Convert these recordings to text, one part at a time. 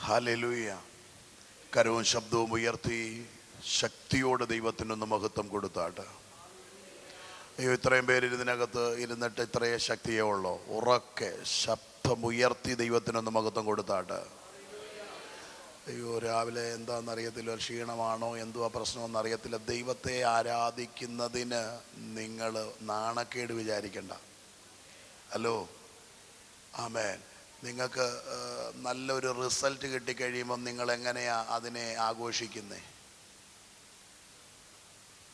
Hallelujah. കരവും ശബ്ദവും ഉയർത്തി ശക്തിയോടെ ദൈവത്തിനൊന്ന് മഹത്വം കൊടുത്താട്ട്. അയ്യോ, ഇത്രയും പേര് ഇതിനകത്ത് ഇരുന്നിട്ട് ഇത്രയേ ശക്തിയേ ഉള്ളൂ. ഉറക്കെ ശബ്ദമുയർത്തി ദൈവത്തിനൊന്ന് മഹത്വം കൊടുത്താട്ട്. അയ്യോ, രാവിലെ എന്താണെന്നറിയത്തില്ല, ക്ഷീണമാണോ എന്തുവാ പ്രശ്നമെന്ന് അറിയത്തില്ല. ദൈവത്തെ ആരാധിക്കുന്നതിന് നിങ്ങൾ നാണക്കേട് വിചാരിക്കണ്ട. ഹലോ, ആമേൻ. നിങ്ങൾക്ക് നല്ലൊരു റിസൾട്ട് കിട്ടിക്കഴിയുമ്പം നിങ്ങൾ എങ്ങനെയാണ് അതിനെ ആഘോഷിക്കുന്നത്?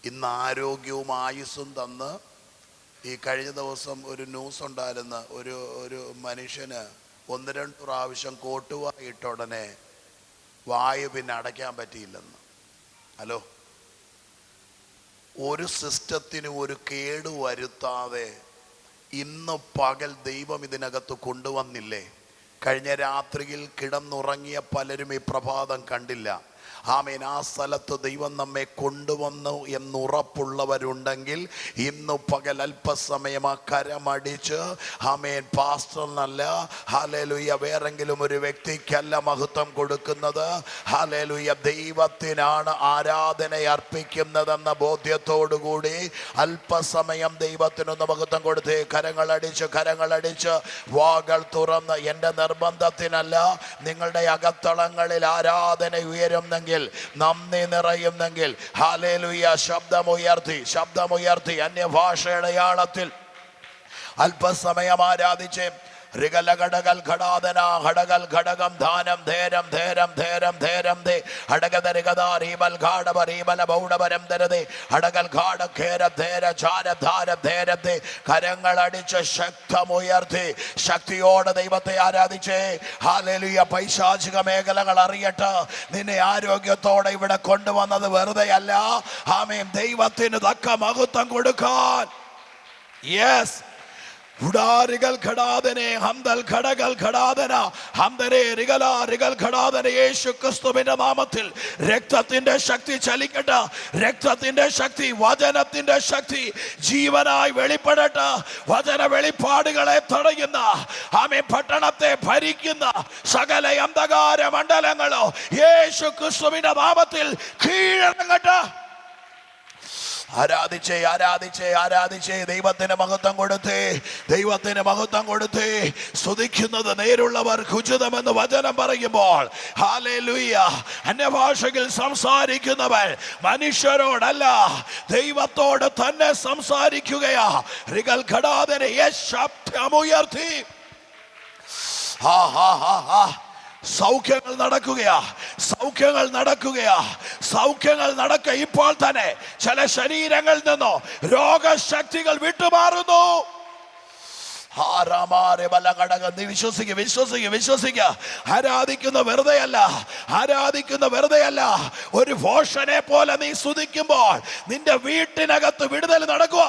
ഇന്ന് ആരോഗ്യവും ആയുസ്സും തന്ന്, ഈ കഴിഞ്ഞ ദിവസം ഒരു ന്യൂസ് ഉണ്ടായിരുന്ന ഒരു മനുഷ്യന് 1-2 പ്രാവശ്യം കോട്ടുവായിട്ട ഉടനെ വായു പിന്നെ അടയ്ക്കാൻ പറ്റിയില്ലെന്ന്. ഹലോ, ഒരു സിസ്റ്റത്തിനും ഒരു കേട് വരുത്താതെ ഇന്ന് പകൽ ദൈവം ഇതിനകത്ത് കൊണ്ടുവന്നില്ലേ? കഴിഞ്ഞ രാത്രിയിൽ കിടന്നുറങ്ങിയ പലരും ഈ പ്രഭാതം കണ്ടില്ല. ആമേൻ. ആ സ്ഥലത്ത് ദൈവം നമ്മെ കൊണ്ടുവന്നു എന്നുറപ്പുള്ളവരുണ്ടെങ്കിൽ ഇന്ന് പകൽ അല്പസമയം ആ കരമടിച്ച്, ആമേൻ, പാസ്റ്ററിനല്ല, ഹല്ലേലൂയ, വേറെങ്കിലും ഒരു വ്യക്തിക്കല്ല മഹത്വം കൊടുക്കുന്നത്. ഹല്ലേലൂയ, ദൈവത്തിനാണ് ആരാധന അർപ്പിക്കുന്നതെന്ന ബോധ്യത്തോടുകൂടി അല്പസമയം ദൈവത്തിനൊന്ന് മഹത്വം കൊടുത്ത് കരങ്ങളടിച്ച് വാകൾ തുറന്ന്, എൻ്റെ നിർബന്ധത്തിനല്ല, നിങ്ങളുടെ അകത്തളങ്ങളിൽ ആരാധന ഉയരുന്നെങ്കിൽ, നന്ദി നിറയുന്നെങ്കിൽ, ഹല്ലേലൂയ, ശബ്ദമുയർത്തി അന്യഭാഷയുടെ അല്പസമയം ആരാധിച്ച് ഋഗലഘടകൽ ഘടാദന ഘടകൽ ഘടകം ധാനം ധേരം ധേരം ധേരം ധേരം ദേ ഹടകത ഋഗദ റീബൽ ഘാടവ റീബല ബൗഡവരം ദരദേ ഹടകൽ ഘാട ഖേര ധേര ഛാര ധാര ധേരദേ. കരങ്ങളടിച്ച് ശബ്ദമുയർത്തി ശക്തിയോടെ ദൈവത്തെ ആരാധിച്ചേ. ഹല്ലേലൂയ. പൈശാചിക മേഖലകൾ അറിയട്ടെ, നിന്നെ ആരോഗ്യത്തോടെ ഇവിടെ കൊണ്ടുവന്നത് വെറുതെ അല്ല. ആമേൻ. ദൈവത്തിന് തക്ക മഹത്വം കൊടുക്കാൻ. യെസ്. യേശു ക്രിസ്തുവിന്റെ നാമത്തിൽ രക്തത്തിന്റെ ശക്തി ചലിക്കട്ടെ. രക്തത്തിന്റെ ശക്തി, വചനത്തിന്റെ ശക്തി ജീവനായി വെളിപ്പെടട്ടെ. വചന വെളിപ്പാടുകളെ തടയുന്ന, ആമേൻ, പട്ടണത്തെ ഭരിക്കുന്ന സകല അന്ധകാര മണ്ഡലങ്ങളോ യേശു ക്രിസ്തുവിന്റെ നാമത്തിൽ കീഴടങ്ങട്ടെ. ആരാധിച്ചേ ദൈവത്തിന് മഹത്വം കൊടുത്തേ. സ്തുതിക്കുന്നത് നേരുള്ളവർ ഉചിതമെന്ന് വചനം പറയുമ്പോൾ, ഹല്ലേലൂയ, അന്യഭാഷയിൽ സംസാരിക്കുന്നവർ മനുഷ്യരോടല്ല ദൈവത്തോട് തന്നെ സംസാരിക്കുകയാ. ശബ്ദമുയർത്തി സൗഖ്യങ്ങൾ നടക്കുക. ഇപ്പോൾ തന്നെ ചില ശരീരങ്ങളിൽ നിന്നോ രോഗശക്തികൾ വിട്ടുമാറുന്നു. നീ വിശ്വസിക്കുക. ആരാധിക്കുന്ന വെറുതെയല്ല. ഒരു ഭോഷനെ പോലെ നീ സ്തുതിക്കുമ്പോൾ നിന്റെ വീട്ടിനകത്ത് വിടുതൽ നടക്കുക.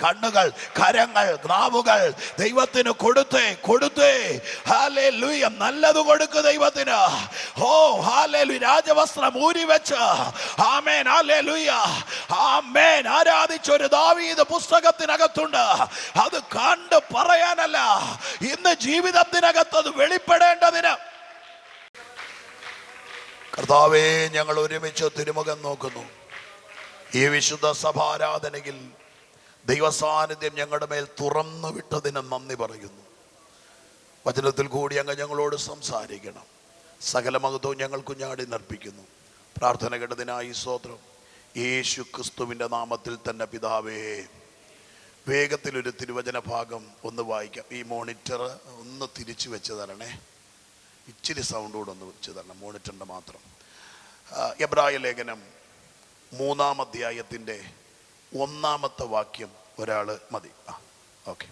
കണ്ണുകൾ, കരങ്ങൾ, നാവുകൾ ദൈവത്തിന് കൊടുത്തേ. ഹല്ലേലൂയ. നല്ലത് കൊടുക്കുക ദൈവത്തിന്. ഓ ഹല്ലേലൂയ. രാജവസ്ത്രം ഊരി വെച്ച്, ആമേൻ, ഹല്ലേലൂയ, ആമേൻ, ആരാധിച്ചൊരു ദാവീദ് പുസ്തകത്തിനകത്തുണ്ട്. അത് കണ്ട് പറയാനല്ല, ഇന്ന് ജീവിതത്തിനകത്ത് അത് വെളിപ്പെടേണ്ടതിന്. കർത്താവേ, ഞങ്ങൾ ഒരുമിച്ച് തിരുമുഖം നോക്കുന്നു. ഈ വിശുദ്ധ സഭാരാധനയിൽ ദൈവസാന്നിധ്യം ഞങ്ങളുടെ മേൽ തുറന്നു വിട്ടതിന് നന്ദി പറയുന്നു. വചനത്തിൽ കൂടി അങ്ങ് ഞങ്ങളോട് സംസാരിക്കണം. സകല മഹത്വവും ഞങ്ങൾ കുഞ്ഞാടി നർപ്പിക്കുന്നു. പ്രാർത്ഥന കേട്ടതിനായി സ്തോത്രം. യേശു ക്രിസ്തുവിൻ്റെ നാമത്തിൽ തന്നെ പിതാവേ. വേഗത്തിലൊരു തിരുവചന ഭാഗം ഒന്ന് വായിക്കാം. ഈ മോണിറ്റർ ഒന്ന് തിരിച്ചു വെച്ച് തരണേ. ഇച്ചിരി സൗണ്ട് കൂടെ ഒന്ന് വെച്ച് തരണം, മോണിറ്ററിൻ്റെ മാത്രം. എബ്രായ ലേഖനം 3-ാം അധ്യായത്തിൻ്റെ 1-ാമത്തെ വാക്യം ഒരാൾ മതി. ഓക്കെ,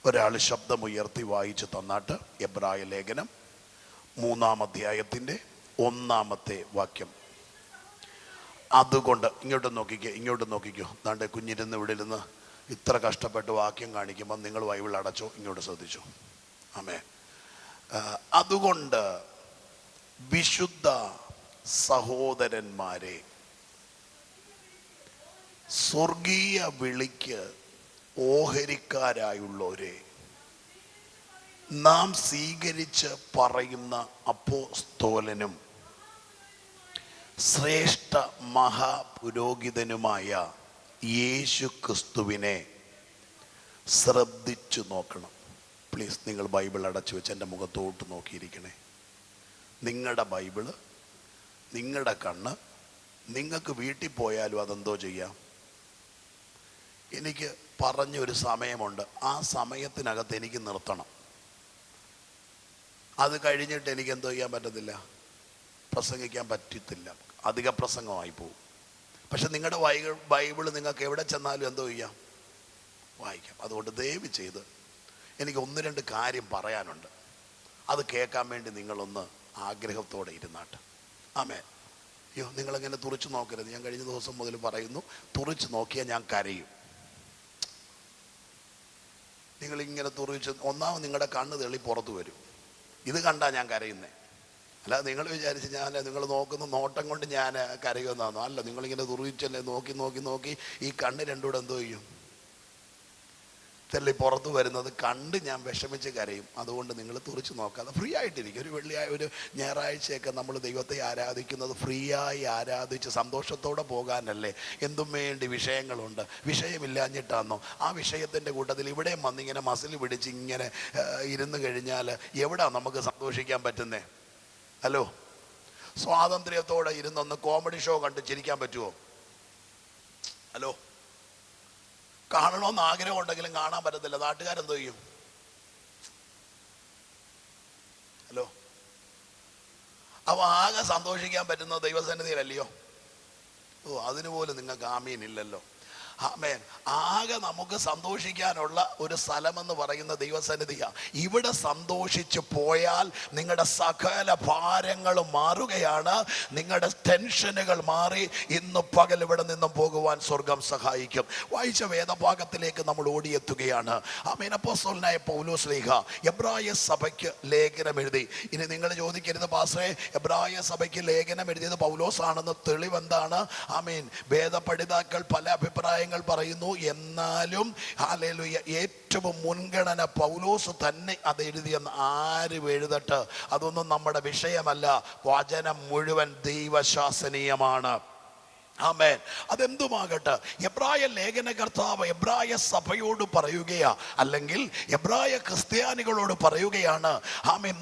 ഒരാൾ ശബ്ദമുയർത്തി വായിച്ച് തന്നാട്ട്. എബ്രായ ലേഖനം 3-ാം അധ്യായത്തിൻ്റെ 1-ാമത്തെ വാക്യം. അതുകൊണ്ട് ഇങ്ങോട്ട് നോക്കിക്കോ. ദാണ്ടെ കുഞ്ഞിരുന്ന് ഇവിടെ ഇരുന്ന് ഇത്ര കഷ്ടപ്പെട്ട് വാക്യം കാണിക്കുമ്പോൾ നിങ്ങൾ ബൈബിൾ അടച്ചോ, ഇങ്ങോട്ട് ശ്രദ്ധിച്ചോ. ആമേൻ. അതുകൊണ്ട് വിശുദ്ധ സഹോദരന്മാരെ, സ്വർഗീയ വിളിക്ക് ഓഹരിക്കാരായുള്ളവരെ, നാം സ്വീകരിച്ച് പറയുന്ന അപ്പോസ്തോലനും ശ്രേഷ്ഠ മഹാപുരോഹിതനുമായ യേശു ക്രിസ്തുവിനെ ശ്രദ്ധിച്ചു നോക്കണം. പ്ലീസ്, നിങ്ങൾ ബൈബിൾ അടച്ചു വെച്ച് എൻ്റെ മുഖത്തോട്ട് നോക്കിയിരിക്കണേ. നിങ്ങളുടെ ബൈബിള്, നിങ്ങളുടെ കണ്ണ്, നിങ്ങൾക്ക് വീട്ടിൽ പോയാലും അതെന്തോ ചെയ്യാം. എനിക്ക് പറഞ്ഞൊരു സമയമുണ്ട്, ആ സമയത്തിനകത്ത് എനിക്ക് നിർത്തണം. അത് കഴിഞ്ഞിട്ട് എനിക്ക് എന്തോ ചെയ്യാൻ പറ്റത്തില്ല, പ്രസംഗിക്കാൻ പറ്റത്തില്ല, അധിക പ്രസംഗമായി പോകും. പക്ഷെ നിങ്ങളുടെ ബൈബിള് നിങ്ങൾക്ക് എവിടെ ചെന്നാലും എന്തോ ചെയ്യാം, വായിക്കാം. അതുകൊണ്ട് ദയവ് ചെയ്ത് എനിക്ക് 1-2 കാര്യം പറയാനുണ്ട്. അത് കേൾക്കാൻ വേണ്ടി നിങ്ങളൊന്ന് ആഗ്രഹത്തോടെ ഇരുന്നാട്ട്. ആമേൻ. അയ്യോ, നിങ്ങളെങ്ങനെ തുറിച്ച് നോക്കരുത്. ഞാൻ കഴിഞ്ഞ ദിവസം മുതൽ പറയുന്നു, തുറിച്ച് നോക്കിയാൽ ഞാൻ കരയും. നിങ്ങളിങ്ങനെ തുറിച്ച്, ഒന്നാമത് നിങ്ങളുടെ കണ്ണ് തെളി പുറത്ത് വരും. ഇത് കണ്ടാ ഞാൻ കരയുന്നേ. അല്ല, നിങ്ങൾ വിചാരിച്ച് നിങ്ങൾ നോക്കുന്ന നോട്ടം കൊണ്ട് ഞാൻ കരയുമെന്നാണോ? അല്ല, നിങ്ങളിങ്ങനെ തുറിച്ചല്ലേ നോക്കി ഈ കണ്ണ് രണ്ടും കൂടെ എന്തോ ചെയ്യും, തെള്ളി പുറത്ത് വരുന്നത് കണ്ട് ഞാൻ വിഷമിച്ച് കരയും. അതുകൊണ്ട് നിങ്ങൾ തുറിച്ച് നോക്കാതെ ഫ്രീ ആയിട്ടിരിക്കും. ഒരു ഞായറാഴ്ചയൊക്കെ നമ്മൾ ദൈവത്തെ ആരാധിക്കുന്നത് ഫ്രീ ആയി ആരാധിച്ച് സന്തോഷത്തോടെ പോകാനല്ലേ. എന്തും വേണ്ടി വിഷയങ്ങളുണ്ട്. വിഷയമില്ലാഞ്ഞിട്ടാന്നോ? ആ വിഷയത്തിൻ്റെ കൂട്ടത്തിൽ ഇവിടെയും വന്നിങ്ങനെ മസിൽ പിടിച്ച് ഇങ്ങനെ ഇരുന്ന് കഴിഞ്ഞാൽ എവിടാ നമുക്ക് സന്തോഷിക്കാൻ പറ്റുന്നേ? ഹലോ, സ്വാതന്ത്ര്യത്തോടെ ഇരുന്നൊന്ന് കോമഡി ഷോ കണ്ട് ചിരിക്കാൻ പറ്റുമോ? ഹലോ, കാണണമെന്ന് ആഗ്രഹം ഉണ്ടെങ്കിലും കാണാൻ പറ്റത്തില്ല. നാട്ടുകാരെന്തോ ചെയ്യും? ഹലോ, അപ്പൊ ആകെ സന്തോഷിക്കാൻ പറ്റുന്ന ദൈവസന്നിധിയിലല്ലയോ? ഓ, അതിനുപോലും നിങ്ങൾക്ക് ആമീനില്ലല്ലോ. ആമേൻ. ആകെ നമുക്ക് സന്തോഷിക്കാനുള്ള ഒരു സ്ഥലമെന്ന് പറയുന്ന ദൈവസന്നിധിയാണ്. ഇവിടെ സന്തോഷിച്ച് പോയാൽ നിങ്ങളുടെ സകല ഭാരങ്ങളും മാറുകയാണ്. നിങ്ങളുടെ ടെൻഷനുകൾ മാറി ഇന്ന് പകൽ ഇവിടെ നിന്നും പോകുവാൻ സ്വർഗം സഹായിക്കും. വായിച്ച വേദഭാഗത്തിലേക്ക് നമ്മൾ ഓടിയെത്തുകയാണ്. ആമേൻ. അപ്പോസ്തലനായ പൗലോസ്ലീഹ എബ്രായ സഭയ്ക്ക് ലേഖനം എഴുതി. ഇനി നിങ്ങൾ ചോദിക്കരുത്, പാസ്റ്ററേ, എബ്രായ സഭയ്ക്ക് ലേഖനം എഴുതിയത് പൗലോസാണെന്ന് തെളിവെന്താണ്? ആമേൻ. വേദപണ്ഡിതാക്കൾ പല അഭിപ്രായം പറയുന്നു. എന്നാലും ഹല്ലേലൂയ, ഏറ്റവും മുൻഗണന പൗലോസ് തന്നെ അത് എഴുതിയെന്ന് ആരും എഴുതട്ടെ, അതൊന്നും നമ്മുടെ വിഷയമല്ല. വചനം മുഴുവൻ ദൈവശാസനീയമാണ്. ആമേൻ. അതെന്തുമാകട്ടെ, എബ്രായ ലേഖനകർത്താവ് എബ്രായ സഭയോട് പറയുകയാ, അല്ലെങ്കിൽ എബ്രായ ക്രിസ്ത്യാനികളോട് പറയുകയാണ്. ആമേൻ.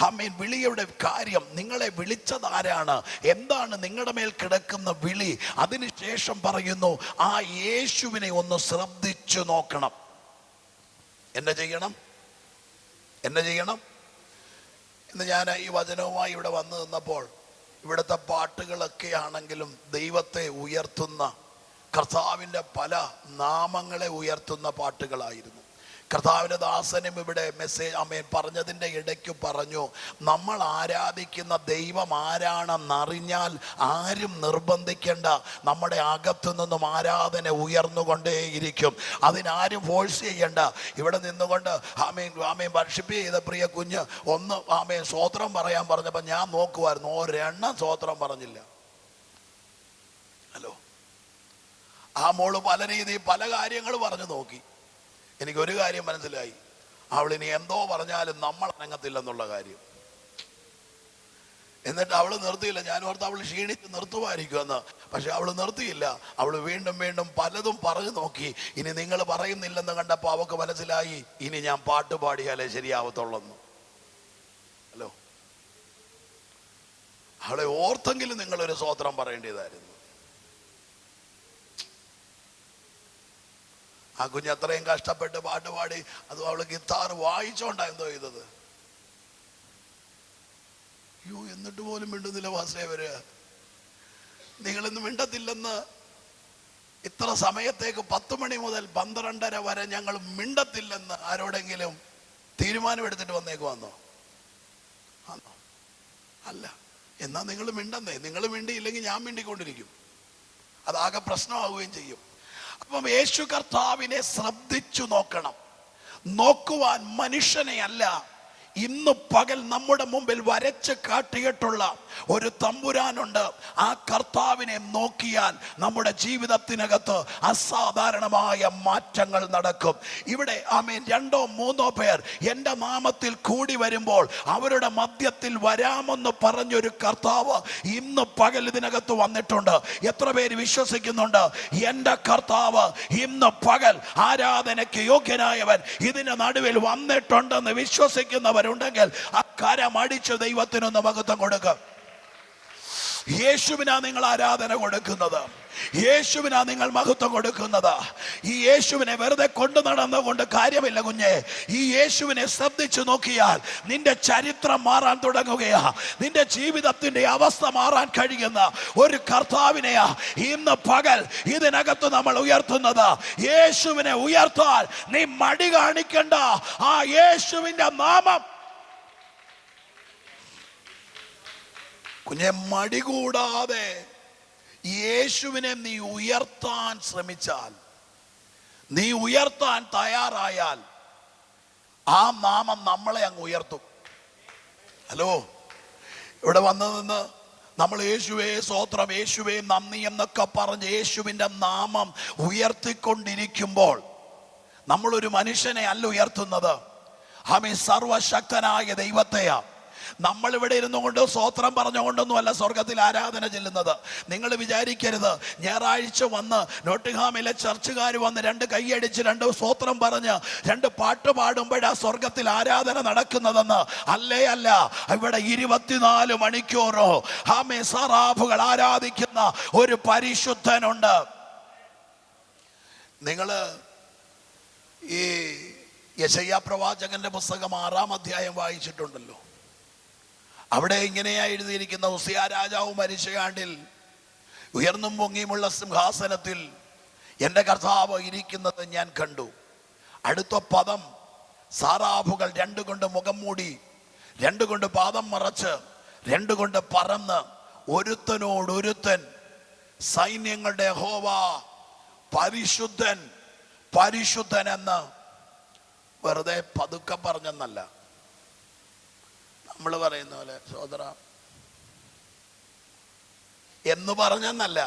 ആമേൻ, വിളിയുടെ കാര്യം, നിങ്ങളെ വിളിച്ചത് ആരാണ്, എന്താണ് നിങ്ങളുടെ മേൽ കിടക്കുന്ന വിളി. അതിനുശേഷം പറയുന്നു, ആ യേശുവിനെ ഒന്ന് ശ്രദ്ധിച്ചു നോക്കണം. എന്നെ ചെയ്യണം. ഇന്ന് ഞാൻ ഈ വചനവുമായി ഇവിടെ വന്നു നിന്നപ്പോൾ ഇവിടുത്തെ പാട്ടുകളൊക്കെ ആണെങ്കിലും ദൈവത്തെ ഉയർത്തുന്ന, കർത്താവിൻ്റെ പല നാമങ്ങളെ ഉയർത്തുന്ന പാട്ടുകളായിരുന്നു. കർത്താവിൻ്റെ ദാസനും ഇവിടെ മെസ്സേജ് ആമേൻ പറഞ്ഞതിൻ്റെ ഇടയ്ക്ക് പറഞ്ഞു, നമ്മൾ ആരാധിക്കുന്ന ദൈവം ആരാണെന്നറിഞ്ഞാൽ ആരും നിർബന്ധിക്കേണ്ട, നമ്മുടെ അകത്തു നിന്നും ആരാധന ഉയർന്നുകൊണ്ടേയിരിക്കും. അതിനാരും ഫോഴ്സ് ചെയ്യണ്ട. ഇവിടെ നിന്നുകൊണ്ട് ആമേൻ വർഷിപ്പ് ചെയ്ത പ്രിയ കുഞ്ഞ് ഒന്ന് ആമേൻ സ്തോത്രം പറയാൻ പറഞ്ഞപ്പോൾ ഞാൻ നോക്കുമായിരുന്നു, ഒരെണ്ണം സ്തോത്രം പറഞ്ഞില്ല. ഹലോ, ആ മോള് പല രീതിയിൽ പല കാര്യങ്ങൾ പറഞ്ഞു നോക്കി. എനിക്കൊരു കാര്യം മനസ്സിലായി, അവളിനി എന്തോ പറഞ്ഞാലും നമ്മൾ അനങ്ങത്തില്ലെന്നുള്ള കാര്യം. എന്നിട്ട് അവൾ നിർത്തിയില്ല. ഞാൻ ഓർത്ത് അവൾ ക്ഷീണിച്ച് നിർത്തുമായിരിക്കുമെന്ന്. പക്ഷെ അവൾ നിർത്തിയില്ല. അവൾ വീണ്ടും പലതും പറഞ്ഞു നോക്കി. ഇനി നിങ്ങൾ പറയുന്നില്ലെന്ന് കണ്ടപ്പോൾ അവൾക്ക് മനസ്സിലായി, ഇനി ഞാൻ പാട്ട് പാടിയാലേ ശരിയാവത്തുള്ളെന്ന്. ഹലോ, അവളെ ഓർത്തെങ്കിലും നിങ്ങളൊരു സ്തോത്രം പറയേണ്ടതായിരുന്നു. ആ കുഞ്ഞ് അത്രയും കഷ്ടപ്പെട്ട് പാട്ട് പാടി, അതും അവള് ഗിത്താർ വായിച്ചോണ്ടാ എന്തോ ചെയ്തത്. അയ്യോ, എന്നിട്ട് പോലും മിണ്ടുന്നില്ല പാസ്റ്ററേ വരിക. നിങ്ങളിന്ന് മിണ്ടത്തില്ലെന്ന് ഇത്ര സമയത്തേക്ക് 10 മണി മുതൽ 12:30 വരെ ഞങ്ങൾ മിണ്ടത്തില്ലെന്ന് ആരോടെങ്കിലും തീരുമാനമെടുത്തിട്ട് വന്നോ? അല്ല. എന്നാ നിങ്ങൾ മിണ്ടെന്നേ. നിങ്ങൾ മിണ്ടിയില്ലെങ്കിൽ ഞാൻ മിണ്ടിക്കൊണ്ടിരിക്കും. അതാകെ പ്രശ്നമാവുകയും ചെയ്യും. അപ്പം യേശു കർത്താവിനെ ശ്രദ്ധിച്ചു നോക്കണം. നോക്കുവാൻ മനുഷ്യനെ അല്ല, ഇന്ന് പകൽ നമ്മുടെ മുമ്പിൽ വരച്ച് കാട്ടിയിട്ടുള്ള ഒരു തമ്പുരാനുണ്ട്. ആ കർത്താവിനെ നോക്കിയാൽ നമ്മുടെ ജീവിതത്തിനകത്ത് അസാധാരണമായ മാറ്റങ്ങൾ നടക്കും. ഇവിടെ ആമേൻ 2-3 പേർ എൻ്റെ നാമത്തിൽ കൂടി വരുമ്പോൾ അവരുടെ മധ്യത്തിൽ വരാമെന്ന് പറഞ്ഞൊരു കർത്താവ് ഇന്ന് പകൽ ഇതിനകത്ത് വന്നിട്ടുണ്ട്. എത്ര പേര് വിശ്വസിക്കുന്നുണ്ട്? എൻ്റെ കർത്താവ് ഇന്ന് പകൽ ആരാധനയ്ക്ക് യോഗ്യനായവൻ ഇതിന് നടുവിൽ വന്നിട്ടുണ്ടെന്ന് വിശ്വസിക്കുന്നവരുണ്ടെങ്കിൽ ആ കരമടിച്ച് ദൈവത്തിനൊന്ന് മഹത്വം കൊടുക്കുക. യേശുവിനാ നിങ്ങൾ ആരാധന കൊടുക്കുന്നത്, യേശുവിനാ നിങ്ങൾ മഹത്വം കൊടുക്കുന്നത്. ഈ യേശുവിനെ വെറുതെ കൊണ്ടു നടന്നുകൊണ്ട് കാര്യമില്ല കുഞ്ഞെ. ഈ യേശുവിനെ ശ്രദ്ധിച്ചു നോക്കിയാൽ നിന്റെ ചരിത്രം മാറാൻ തുടങ്ങുകയാ. നിന്റെ ജീവിതത്തിന്റെ അവസ്ഥ മാറാൻ കഴിയുന്ന ഒരു കർത്താവിനെയാ ഇന്ന് പകൽ ഇതിനകത്ത് നമ്മൾ ഉയർത്തുന്നത്. യേശുവിനെ ഉയർത്താൻ നീ മടി കാണിക്കണ്ട. ആ യേശുവിന്റെ നാമം കുഞ്ഞെ മടി കൂടാതെ യേശുവിനെ നീ ഉയർത്താൻ ശ്രമിച്ചാൽ, നീ ഉയർത്താൻ തയ്യാറായാൽ ആ നാമം നമ്മളെ അങ്ങ് ഉയർത്തും. ഹലോ, ഇവിടെ വന്നു നിന്ന് നമ്മൾ യേശുവേ സ്തോത്രം, യേശുവേ നന്ദി എന്നൊക്കെ പറഞ്ഞ് യേശുവിൻ്റെ നാമം ഉയർത്തിക്കൊണ്ടിരിക്കുമ്പോൾ നമ്മളൊരു മനുഷ്യനെ അല്ല ഉയർത്തുന്നത്, ആമേൻ, സർവശക്തനായ ദൈവത്തെയാ. നമ്മളിവിടെ ഇരുന്നു കൊണ്ട് സ്തോത്രം പറഞ്ഞുകൊണ്ടൊന്നും അല്ല സ്വർഗത്തിൽ ആരാധന ചെല്ലുന്നത്. നിങ്ങൾ വിചാരിക്കരുത് ഞായറാഴ്ച വന്ന് നോട്ടിംഗ്ഹാമിലെ ചർച്ചുകാർ വന്ന് 2 കൈയടിച്ച് 2 സ്തോത്രം പറഞ്ഞ് 2 പാട്ട് പാടുമ്പോഴാ സ്വർഗത്തിൽ ആരാധന നടക്കുന്നതെന്ന്. അല്ലേ അല്ല, ഇവിടെ 24 മണിക്കൂറോ ആമേ സറാഫുകൾ ആരാധിക്കുന്ന ഒരു പരിശുദ്ധനുണ്ട്. നിങ്ങൾ ഈ യെശയ്യാ പ്രവാചകന്റെ പുസ്തകം 6-ാം അധ്യായം വായിച്ചിട്ടുണ്ടല്ലോ. അവിടെ ഇങ്ങനെയാ എഴുതിയിരിക്കുന്ന, ഉസിയാ രാജാവ് മരിച്ച ആണ്ടിൽ ഉയർന്നും പൊങ്ങിയുമുള്ള സിംഹാസനത്തിൽ എൻ്റെ കർത്താവ് ഇരിക്കുന്നത് ഞാൻ കണ്ടു. അടുത്ത പദം, സാറാഫുകൾ 2 കൊണ്ട് മുഖം മൂടി, 2 കൊണ്ട് പാദം മറച്ച്, 2 കൊണ്ട് പറന്ന് ഒരുത്തനോടൊരുത്തൻ സൈന്യങ്ങളുടെ യഹോവ പരിശുദ്ധൻ പരിശുദ്ധൻ എന്ന് വെറുതെ പതുക്കെ പറഞ്ഞെന്നല്ല, നമ്മൾ പറയുന്ന പോലെ സോദര എന്ന് പറഞ്ഞെന്നല്ല.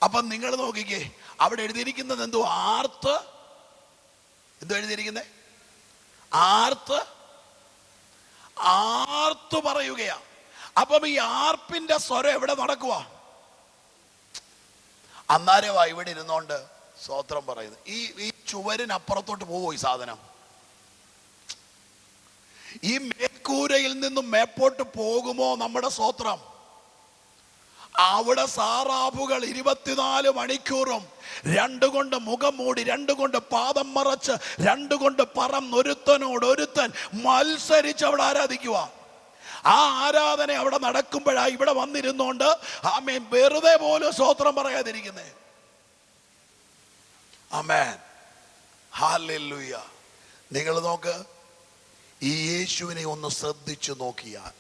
അപ്പൊ നിങ്ങൾ നോക്കിക്കേ, അവിടെ എഴുതിയിരിക്കുന്നത് എന്തോ ആർത്ത്, എന്തോ എഴുതിയിരിക്കുന്നത് ആർത്ത് ആർത്തു പറയുകയാ. അപ്പം ഈ ആർപ്പിന്റെ സ്വരം എവിടെ നടക്കുക? അന്നേരവാ ഇവിടെ ഇരുന്നോണ്ട് സ്തോത്രം പറയുന്നത്. ഈ ചുവരിനപ്പുറത്തോട്ട് പോവോ ഈ സാധനം? ഈ മേൽക്കൂരയിൽ നിന്നും മേപ്പോട്ട് പോകുമോ നമ്മുടെ സ്തോത്രം? അവിടെ സാറാഫുകൾ 24 മണിക്കൂറും 2 കൊണ്ട് മുഖം മൂടി, 2 കൊണ്ട് പാദം മറച്ച്, 2 കൊണ്ട് പറന്നൊരുത്തനോടൊരുത്തൻ മത്സരിച്ച് അവിടെ ആരാധിക്കുക. ആ ആരാധന അവിടെ നടക്കുമ്പോഴാ ഇവിടെ വന്നിരുന്നോണ്ട് ആമേൻ വെറുതെ പോലും സ്തോത്രം പറയാതിരിക്കുന്നേ. ആമേൻ, ഹല്ലേലൂയ. നിങ്ങൾ നോക്ക്, ഈ യേശുവിനെ ഒന്ന് ശ്രദ്ധിച്ചു നോക്കിയാൽ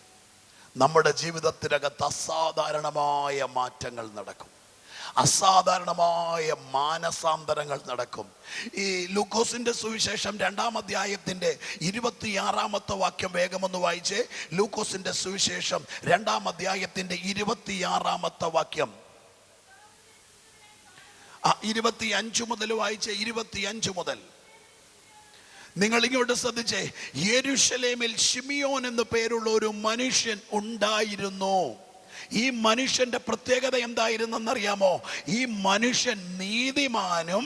നമ്മുടെ ജീവിതത്തിനകത്ത് അസാധാരണമായ മാറ്റങ്ങൾ നടക്കും, അസാധാരണമായ മാനസാന്തരങ്ങൾ നടക്കും. ഈ ലൂക്കോസിന്റെ സുവിശേഷം 2-ാം അധ്യായത്തിന്റെ 26-ാമത്തെ വാക്യം വേഗമൊന്ന് വായിച്ചേ. ലൂക്കോസിന്റെ സുവിശേഷം 2-ാം അധ്യായത്തിന്റെ 26-ാമത്തെ വാക്യം 25 മുതൽ വായിച്ചേ. 25 മുതൽ നിങ്ങൾ ഇങ്ങോട്ട് ശ്രദ്ധിച്ചേ. യെരൂശലേമിൽ ശിമിയോൻ എന്ന് പേരുള്ള ഒരു മനുഷ്യൻ ഉണ്ടായിരുന്നു. ഈ മനുഷ്യന്റെ പ്രത്യേകത എന്തായിരുന്നെന്നറിയാമോ? ഈ മനുഷ്യൻ നീതിമാനും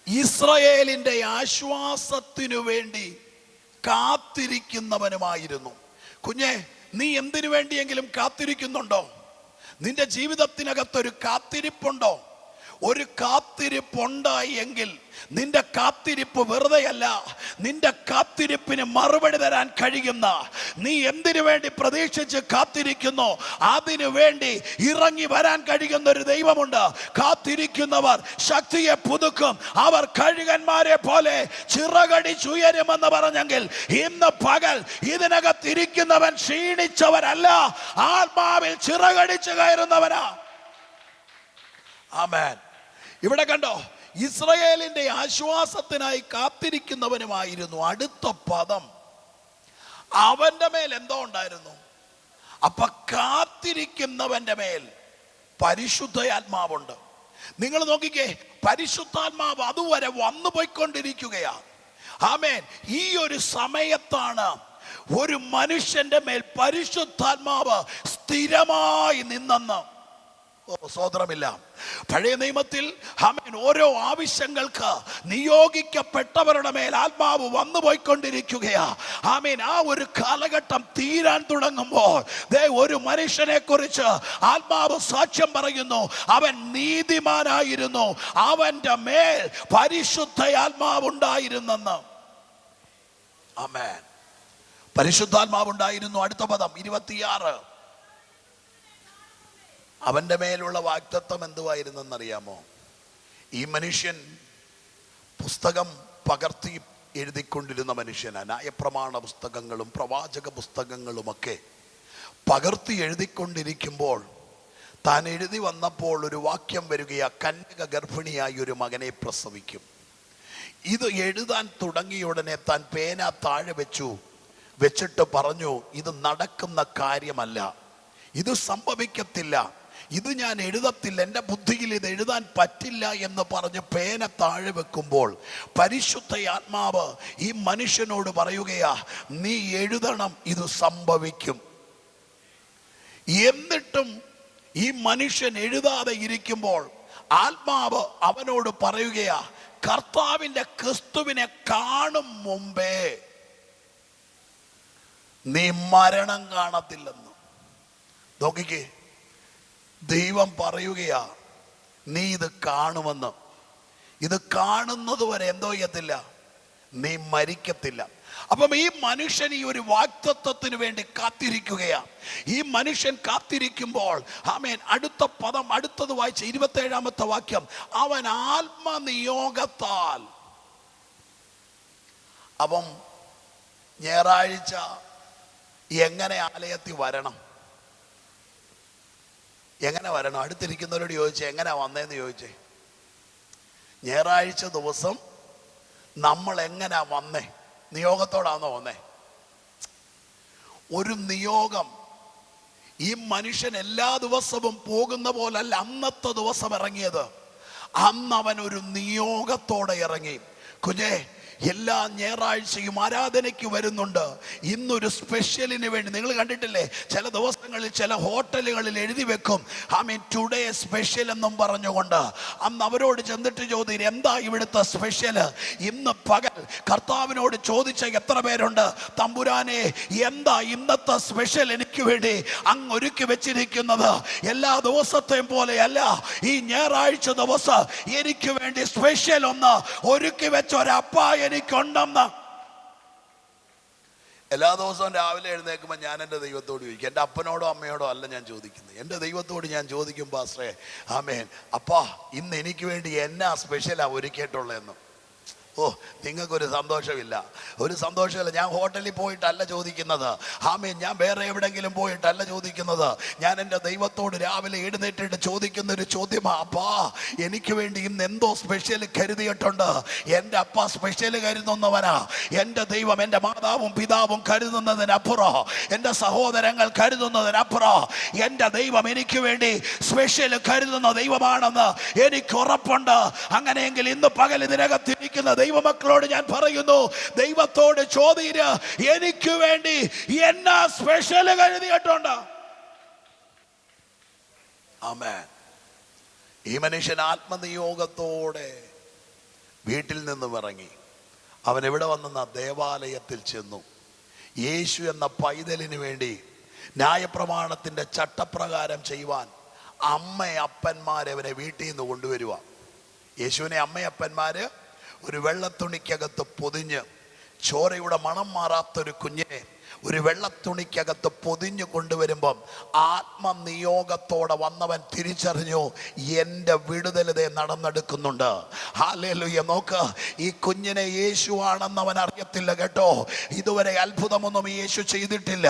ഇസ്രായേലിന്റെ ആശ്വാസത്തിനു വേണ്ടി കാത്തിരിക്കുന്നവനുമായിരുന്നു. കുഞ്ഞെ, നീ എന്തിനു വേണ്ടിയെങ്കിലും കാത്തിരിക്കുന്നുണ്ടോ? നിന്റെ ജീവിതത്തിനകത്തൊരു കാത്തിരിപ്പുണ്ടോ? ഒരു കാത്തിരിപ്പുണ്ടായി എങ്കിൽ നിന്റെ കാത്തിരിപ്പ് വെറുതെയല്ല. നിന്റെ കാത്തിരിപ്പിന് മറുപടി തരാൻ കഴിയുന്ന, നീ എന്തിനു വേണ്ടി പ്രതീക്ഷിച്ച് കാത്തിരിക്കുന്നു അതിനു വേണ്ടി ഇറങ്ങി വരാൻ കഴിയുന്ന ഒരു ദൈവമുണ്ട്. കാത്തിരിക്കുന്നവർ ശക്തിയെ പുതുക്കും, അവർ കഴുകന്മാരെ പോലെ ചിറകടിച്ചുയരുമെന്ന് പറഞ്ഞെങ്കിൽ ഇന്ന് പകൽ ഇതിനകത്തിരിക്കുന്നവൻ ക്ഷീണിച്ചവരല്ല, ആത്മാവിൽ ചിറകടിച്ചു കയറുന്നവനാ. ആമേൻ. ഇവിടെ കണ്ടോ, ഇസ്രായേലിന്റെ ആശ്വാസത്തിനായി കാത്തിരിക്കുന്നവനുമായിരുന്നു. അടുത്ത പദം, അവന്റെ മേൽ എന്തോ ഉണ്ടായിരുന്നു. അപ്പൊ കാത്തിരിക്കുന്നവന്റെ മേൽ പരിശുദ്ധാത്മാവുണ്ട്. നിങ്ങൾ നോക്കിക്കേ, പരിശുദ്ധാത്മാവ് അതുവരെ വന്നു പോയിക്കൊണ്ടിരിക്കുകയാണ്. ആമേൻ. ഈ ഒരു സമയത്താണ് ഒരു മനുഷ്യന്റെ മേൽ പരിശുദ്ധാത്മാവ് സ്ഥിരമായി നിന്നെന്ന്. സ്വതന്ത്രമില്ല. പഴയ നിയമത്തിൽ ആമേൻ ഓരോ ആവശ്യങ്ങൾക്ക് നിയോഗിക്കപ്പെട്ടവരുടെ മേൽ ആത്മാവ് വന്നു പോയിക്കൊണ്ടിരിക്കുകയാ. ആമേൻ. ആ ഒരു കാലഘട്ടം തീരാൻ തുടങ്ങുമ്പോൾ ഒരു മനുഷ്യനെ കുറിച്ച് ആത്മാവ് സാക്ഷ്യം പറയുന്നു, അവൻ നീതിമാനായിരുന്നു, അവന്റെ മേൽ പരിശുദ്ധ ആത്മാവുണ്ടായിരുന്നെന്ന്. ആമേൻ. പരിശുദ്ധാത്മാവുണ്ടായിരുന്നു. അടുത്ത പദം 26. അവന്റെ മേലുള്ള വാഗ്ദത്തം എന്തുവായിരുന്നെന്നറിയാമോ? ഈ മനുഷ്യൻ പുസ്തകം പകർത്തി എഴുതിക്കൊണ്ടിരുന്ന മനുഷ്യനാണ്. ന്യായപ്രമാണ പുസ്തകങ്ങളും പ്രവാചക പുസ്തകങ്ങളുമൊക്കെ പകർത്തി എഴുതിക്കൊണ്ടിരിക്കുമ്പോൾ താൻ എഴുതി വന്നപ്പോൾ ഒരു വാക്യം വരികയാ, കന്യക ഗർഭിണിയായി ഒരു മകനെ പ്രസവിക്കും. ഇത് എഴുതാൻ തുടങ്ങിയ ഉടനെ താൻ പേന താഴെ വെച്ചിട്ട് പറഞ്ഞു, ഇത് നടക്കുന്ന കാര്യമല്ല, ഇത് സംഭവിക്കത്തില്ല, ഇത് ഞാൻ എഴുതത്തില്ല, എൻ്റെ ബുദ്ധിയിൽ ഇത് എഴുതാൻ പറ്റില്ല എന്ന് പറഞ്ഞ് പേന താഴെ വെക്കുമ്പോൾ പരിശുദ്ധ ആത്മാവ് ഈ മനുഷ്യനോട് പറയുകയാ, നീ എഴുതണം, ഇത് സംഭവിക്കും. എന്നിട്ടും ഈ മനുഷ്യൻ എഴുതാതെ ഇരിക്കുമ്പോൾ ആത്മാവ് അവനോട് പറയുകയാ, കർത്താവിൻ്റെ ക്രിസ്തുവിനെ കാണും മുമ്പേ നീ മരണം കാണത്തില്ലെന്ന്. നോക്കിക്കേ, ദൈവം പറയുകയാ, നീ ഇത് കാണുമെന്ന്. ഇത് കാണുന്നത് വരെ എന്തോ ചെയ്യത്തില്ല, നീ മരിക്കത്തില്ല. അപ്പം ഈ മനുഷ്യൻ ഈ ഒരു വാഗ്ദത്തത്തിന് വേണ്ടി കാത്തിരിക്കുകയാ. ഈ മനുഷ്യൻ കാത്തിരിക്കുമ്പോൾ ആമേൻ, അടുത്ത പദം, അടുത്തത് വായിച്ച 27-ാമത്തെ വാക്യം, അവൻ ആത്മനിയോഗത്താൽ. അപ്പം ഞായറാഴ്ച എങ്ങനെ ആലയത്തിൽ വരണം? എങ്ങനെ വരണം? അടുത്തിരിക്കുന്നവരോട് ചോദിച്ചേ, എങ്ങനെ വന്നേന്ന് ചോദിച്ചേ. ഞായറാഴ്ച ദിവസം നമ്മൾ എങ്ങനെ വന്നേ? നിയോഗത്തോടാണോ വന്നേ? ഒരു നിയോഗം. ഈ മനുഷ്യൻ എല്ലാ ദിവസവും പോകുന്ന പോലല്ല അന്നത്തെ ദിവസം ഇറങ്ങിയത്. അന്ന് അവൻ ഒരു നിയോഗത്തോടെ ഇറങ്ങി. കുഞ്ഞേ, എല്ലാ ഞായറാഴ്ചയും ആരാധനയ്ക്ക് വരുന്നുണ്ട്. ഇന്നൊരു സ്പെഷ്യലിന് വേണ്ടി. നിങ്ങൾ കണ്ടിട്ടില്ലേ, ചില ദിവസങ്ങളിൽ ചില ഹോട്ടലുകളിൽ എഴുതി വെക്കും, ആമീൻ, ടുഡേ സ്പെഷ്യൽ എന്നും പറഞ്ഞുകൊണ്ട്. അന്ന് അവരോട് ചെന്നിട്ട് ചോദിച്ചു, എന്താ ഇവിടുത്തെ സ്പെഷ്യൽ? ഇന്ന് പകൽ കർത്താവിനോട് ചോദിച്ച എത്ര പേരുണ്ട്, തമ്പുരാനെ എന്താ ഇന്നത്തെ സ്പെഷ്യൽ എനിക്ക് വേണ്ടി അങ്ങ് ഒരുക്കി വെച്ചിരിക്കുന്നത്? എല്ലാ ദിവസത്തെയും പോലെയല്ല, ഈ ഞായറാഴ്ച ദിവസം എനിക്ക് വേണ്ടി സ്പെഷ്യൽ ഒന്ന് ഒരുക്കി വെച്ച ഒരപ്പ എനിക്കുണ്ടെന്ന്. എല്ലാ ദിവസവും രാവിലെ എഴുന്നേൽക്കുമ്പോൾ ഞാൻ എൻ്റെ ദൈവത്തോട് ചോദിക്കും. എൻ്റെ അപ്പനോടോ അമ്മയോടോ അല്ല ഞാൻ ചോദിക്കുന്നത്, എൻ്റെ ദൈവത്തോട് ഞാൻ ചോദിക്കും, പാസ്റ്ററേ, ആമേൻ, അപ്പാ ഇന്ന് എനിക്ക് വേണ്ടി എന്നാ സ്പെഷ്യലാ ഒരുക്കിയിട്ടുള്ളതെന്ന്. ഓ, നിങ്ങൾക്കൊരു സന്തോഷമില്ല, ഒരു സന്തോഷമില്ല. ഞാൻ ഹോട്ടലിൽ പോയിട്ടല്ല ചോദിക്കുന്നത്, ആമേൻ, ഞാൻ വേറെ എവിടെങ്കിലും പോയിട്ടല്ല ചോദിക്കുന്നത്. ഞാൻ എൻ്റെ ദൈവത്തോട് രാവിലെ എഴുന്നേറ്റിട്ട് ചോദിക്കുന്ന ഒരു ചോദ്യമാ, അപ്പാ എനിക്ക് വേണ്ടി ഇന്ന് എന്തോ സ്പെഷ്യൽ കരുതിയിട്ടുണ്ട്. എൻ്റെ അപ്പ സ്പെഷ്യൽ കരുതുന്നവനാ. എൻ്റെ ദൈവം, എൻ്റെ മാതാവും പിതാവും കരുതുന്നതിനപ്പുറം, എൻ്റെ സഹോദരങ്ങൾ കരുതുന്നതിനപ്പുറം എൻ്റെ ദൈവം എനിക്ക് വേണ്ടി സ്പെഷ്യൽ കരുതുന്ന ദൈവമാണെന്ന് എനിക്ക് ഉറപ്പുണ്ട്. അങ്ങനെയെങ്കിൽ ഇന്ന് പകൽ ഇതിനകത്തിരിക്കുന്ന ദൈവമക്കളോട് ഞാൻ പറയുന്നു, ദൈവത്തോട് ചോദിര്, എനിക്ക് വേണ്ടി എന്നാ സ്പെഷ്യൽ കരുതിയിട്ടുണ്ട്. ആമേൻ. ഈ മനുഷ്യൻ ആത്മനിയോഗത്തോടെ വീട്ടിൽ നിന്നും ഇറങ്ങി. അവൻ എവിടെ വന്നെന്ന ദേവാലയത്തിൽ ചെന്നു. യേശു എന്ന പൈതലിന് വേണ്ടി ന്യായപ്രമാണത്തിന്റെ ചട്ടപ്രകാരം ചെയ്യുവാൻ അമ്മയപ്പന്മാരെ അവനെ വീട്ടിൽ നിന്ന് കൊണ്ടുവരുക. യേശുവിനെ അമ്മയപ്പന്മാര് ഒരു വെള്ളത്തുണിക്കകത്ത് പൊതിഞ്ഞ്, ചോരയുടെ മണം മാറാത്തൊരു കുഞ്ഞിനെ ഒരു വെള്ളത്തുണിക്കകത്ത് പൊതിഞ്ഞു കൊണ്ടുവരുമ്പം ആത്മനിയോഗത്തോടെ വന്നവൻ തിരിച്ചറിഞ്ഞു, എൻ്റെ വിടുതലതേ നടന്നെടുക്കുന്നുണ്ട്. ഹല്ലേലൂയ. നോക്ക്, ഈ കുഞ്ഞിനെ യേശു ആണെന്ന് അവൻ അറിയത്തില്ല കേട്ടോ. ഇതുവരെ അത്ഭുതമൊന്നും യേശു ചെയ്തിട്ടില്ല,